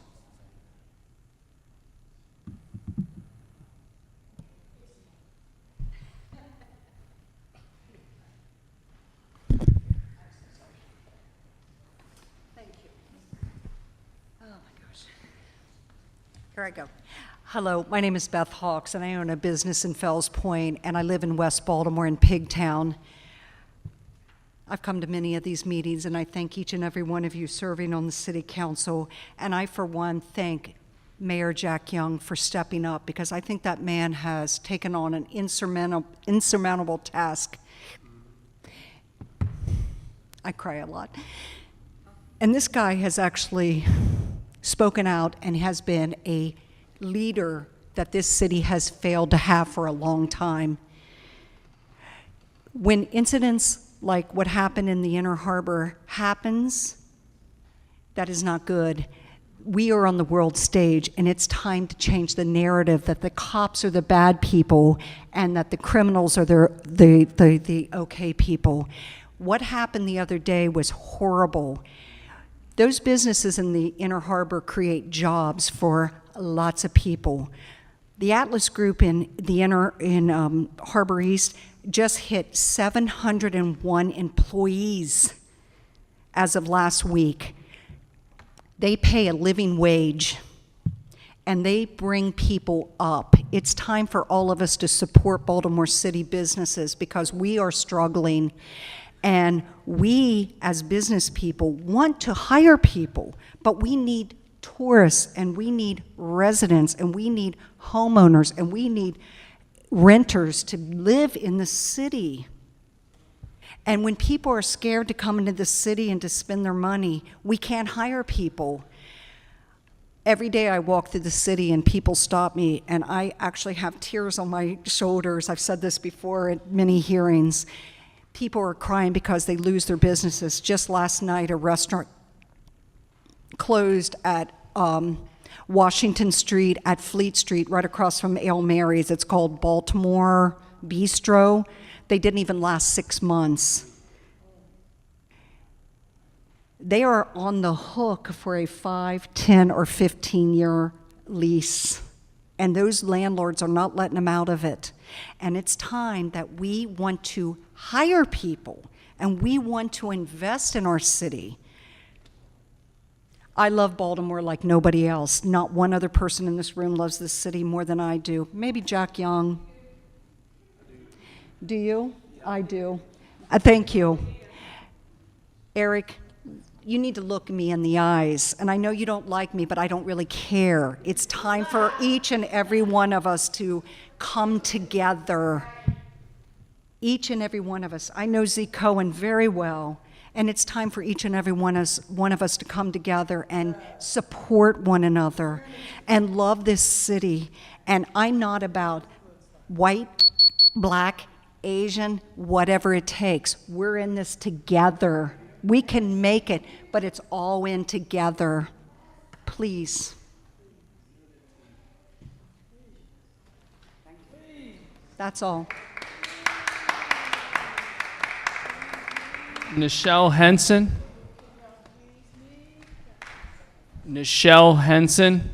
Here I go. Hello, my name is Beth Hawks, and I own a business in Fells Point, and I live in West Baltimore in Pigtown. I've come to many of these meetings, and I thank each and every one of you serving on the City Council, and I, for one, thank Mayor Jack Young for stepping up, because I think that man has taken on an insurmountable task. I cry a lot. And this guy has actually spoken out and has been a leader that this city has failed to have for a long time. When incidents like what happened in the Inner Harbor happens, that is not good. We are on the world stage, and it's time to change the narrative that the cops are the bad people and that the criminals are the okay people. What happened the other day was horrible. Those businesses in the Inner Harbor create jobs for lots of people. The Atlas Group in Harbor East just hit 701 employees as of last week. They pay a living wage, and they bring people up. It's time for all of us to support Baltimore City businesses, because we are struggling. And we, as business people, want to hire people, but we need tourists, and we need residents, and we need homeowners, and we need renters to live in the city. And when people are scared to come into the city and to spend their money, we can't hire people. Every day I walk through the city and people stop me, and I actually have tears on my shoulders. I've said this before at many hearings. People are crying because they lose their businesses. Just last night, a restaurant closed at Washington Street, at Fleet Street, right across from Ale Mary's. It's called Baltimore Bistro. They didn't even last 6 months. They are on the hook for a 5, 10, or 15-year lease, and those landlords are not letting them out of it. And it's time that we want to hire people, and we want to invest in our city. I love Baltimore like nobody else. Not one other person in this room loves this city more than I do. Maybe Jack Young. Do you? I do. Thank you. Eric, you need to look me in the eyes. And I know you don't like me, but I don't really care. It's time for each and every one of us to come together. Each and every one of us. I know Z. Cohen very well. And it's time for each and every one of us to come together and support one another and love this city. And I'm not about white, black, Asian, whatever it takes. We're in this together. We can make it, but it's all in together. Please. That's all. Nichelle Henson. Nichelle Henson.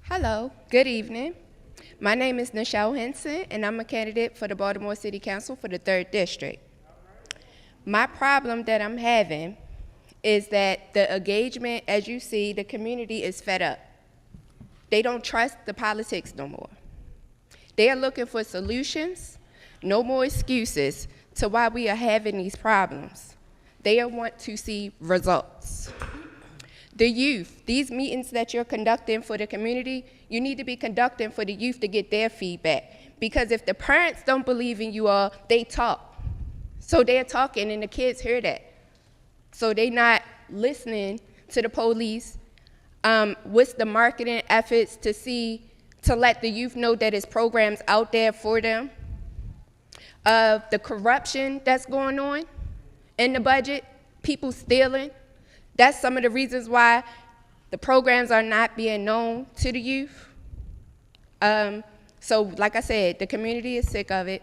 Hello, good evening. My name is Nichelle Henson, and I'm a candidate for the Baltimore City Council for the 3rd District. My problem that I'm having is that the engagement, as you see, the community is fed up. They don't trust the politics no more. They are looking for solutions, no more excuses to why we are having these problems. They want to see results. The youth, these meetings that you're conducting for the community, you need to be conducting for the youth to get their feedback. Because if the parents don't believe in you all, they talk. So they're talking and the kids hear that. So they're not listening to the police. What's the marketing efforts to let the youth know that there's programs out there for them? The corruption that's going on in the budget, people stealing. That's some of the reasons why the programs are not being known to the youth. So like I said, the community is sick of it.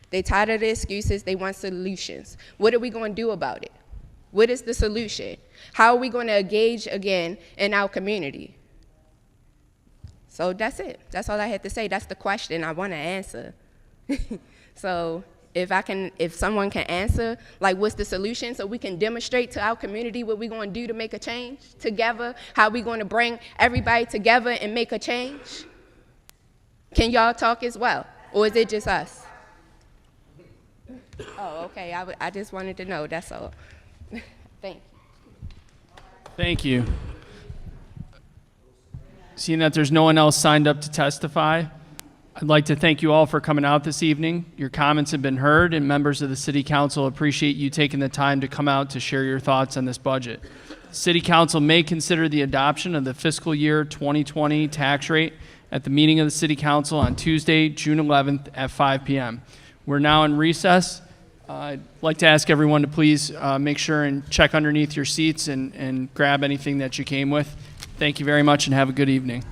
They tired of the excuses. They want solutions. What are we going to do about it? What is the solution? How are we going to engage again in our community? So that's it. That's all I had to say. That's the question I want to answer. So if someone can answer, like, what's the solution, so we can demonstrate to our community what we're going to do to make a change together, how we're going to bring everybody together and make a change. Can y'all talk as well, or is it just us? Oh, okay. I just wanted to know. That's all. Thank you. Thank you. Seeing that there's no one else signed up to testify, I'd like to thank you all for coming out this evening. Your comments have been heard, and members of the City Council appreciate you taking the time to come out to share your thoughts on this budget. City Council may consider the adoption of the fiscal year 2020 tax rate at the meeting of the City Council on Tuesday, June 11th at 5 p.m. We're now in recess. I'd like to ask everyone to please make sure and check underneath your seats and grab anything that you came with. Thank you very much and have a good evening.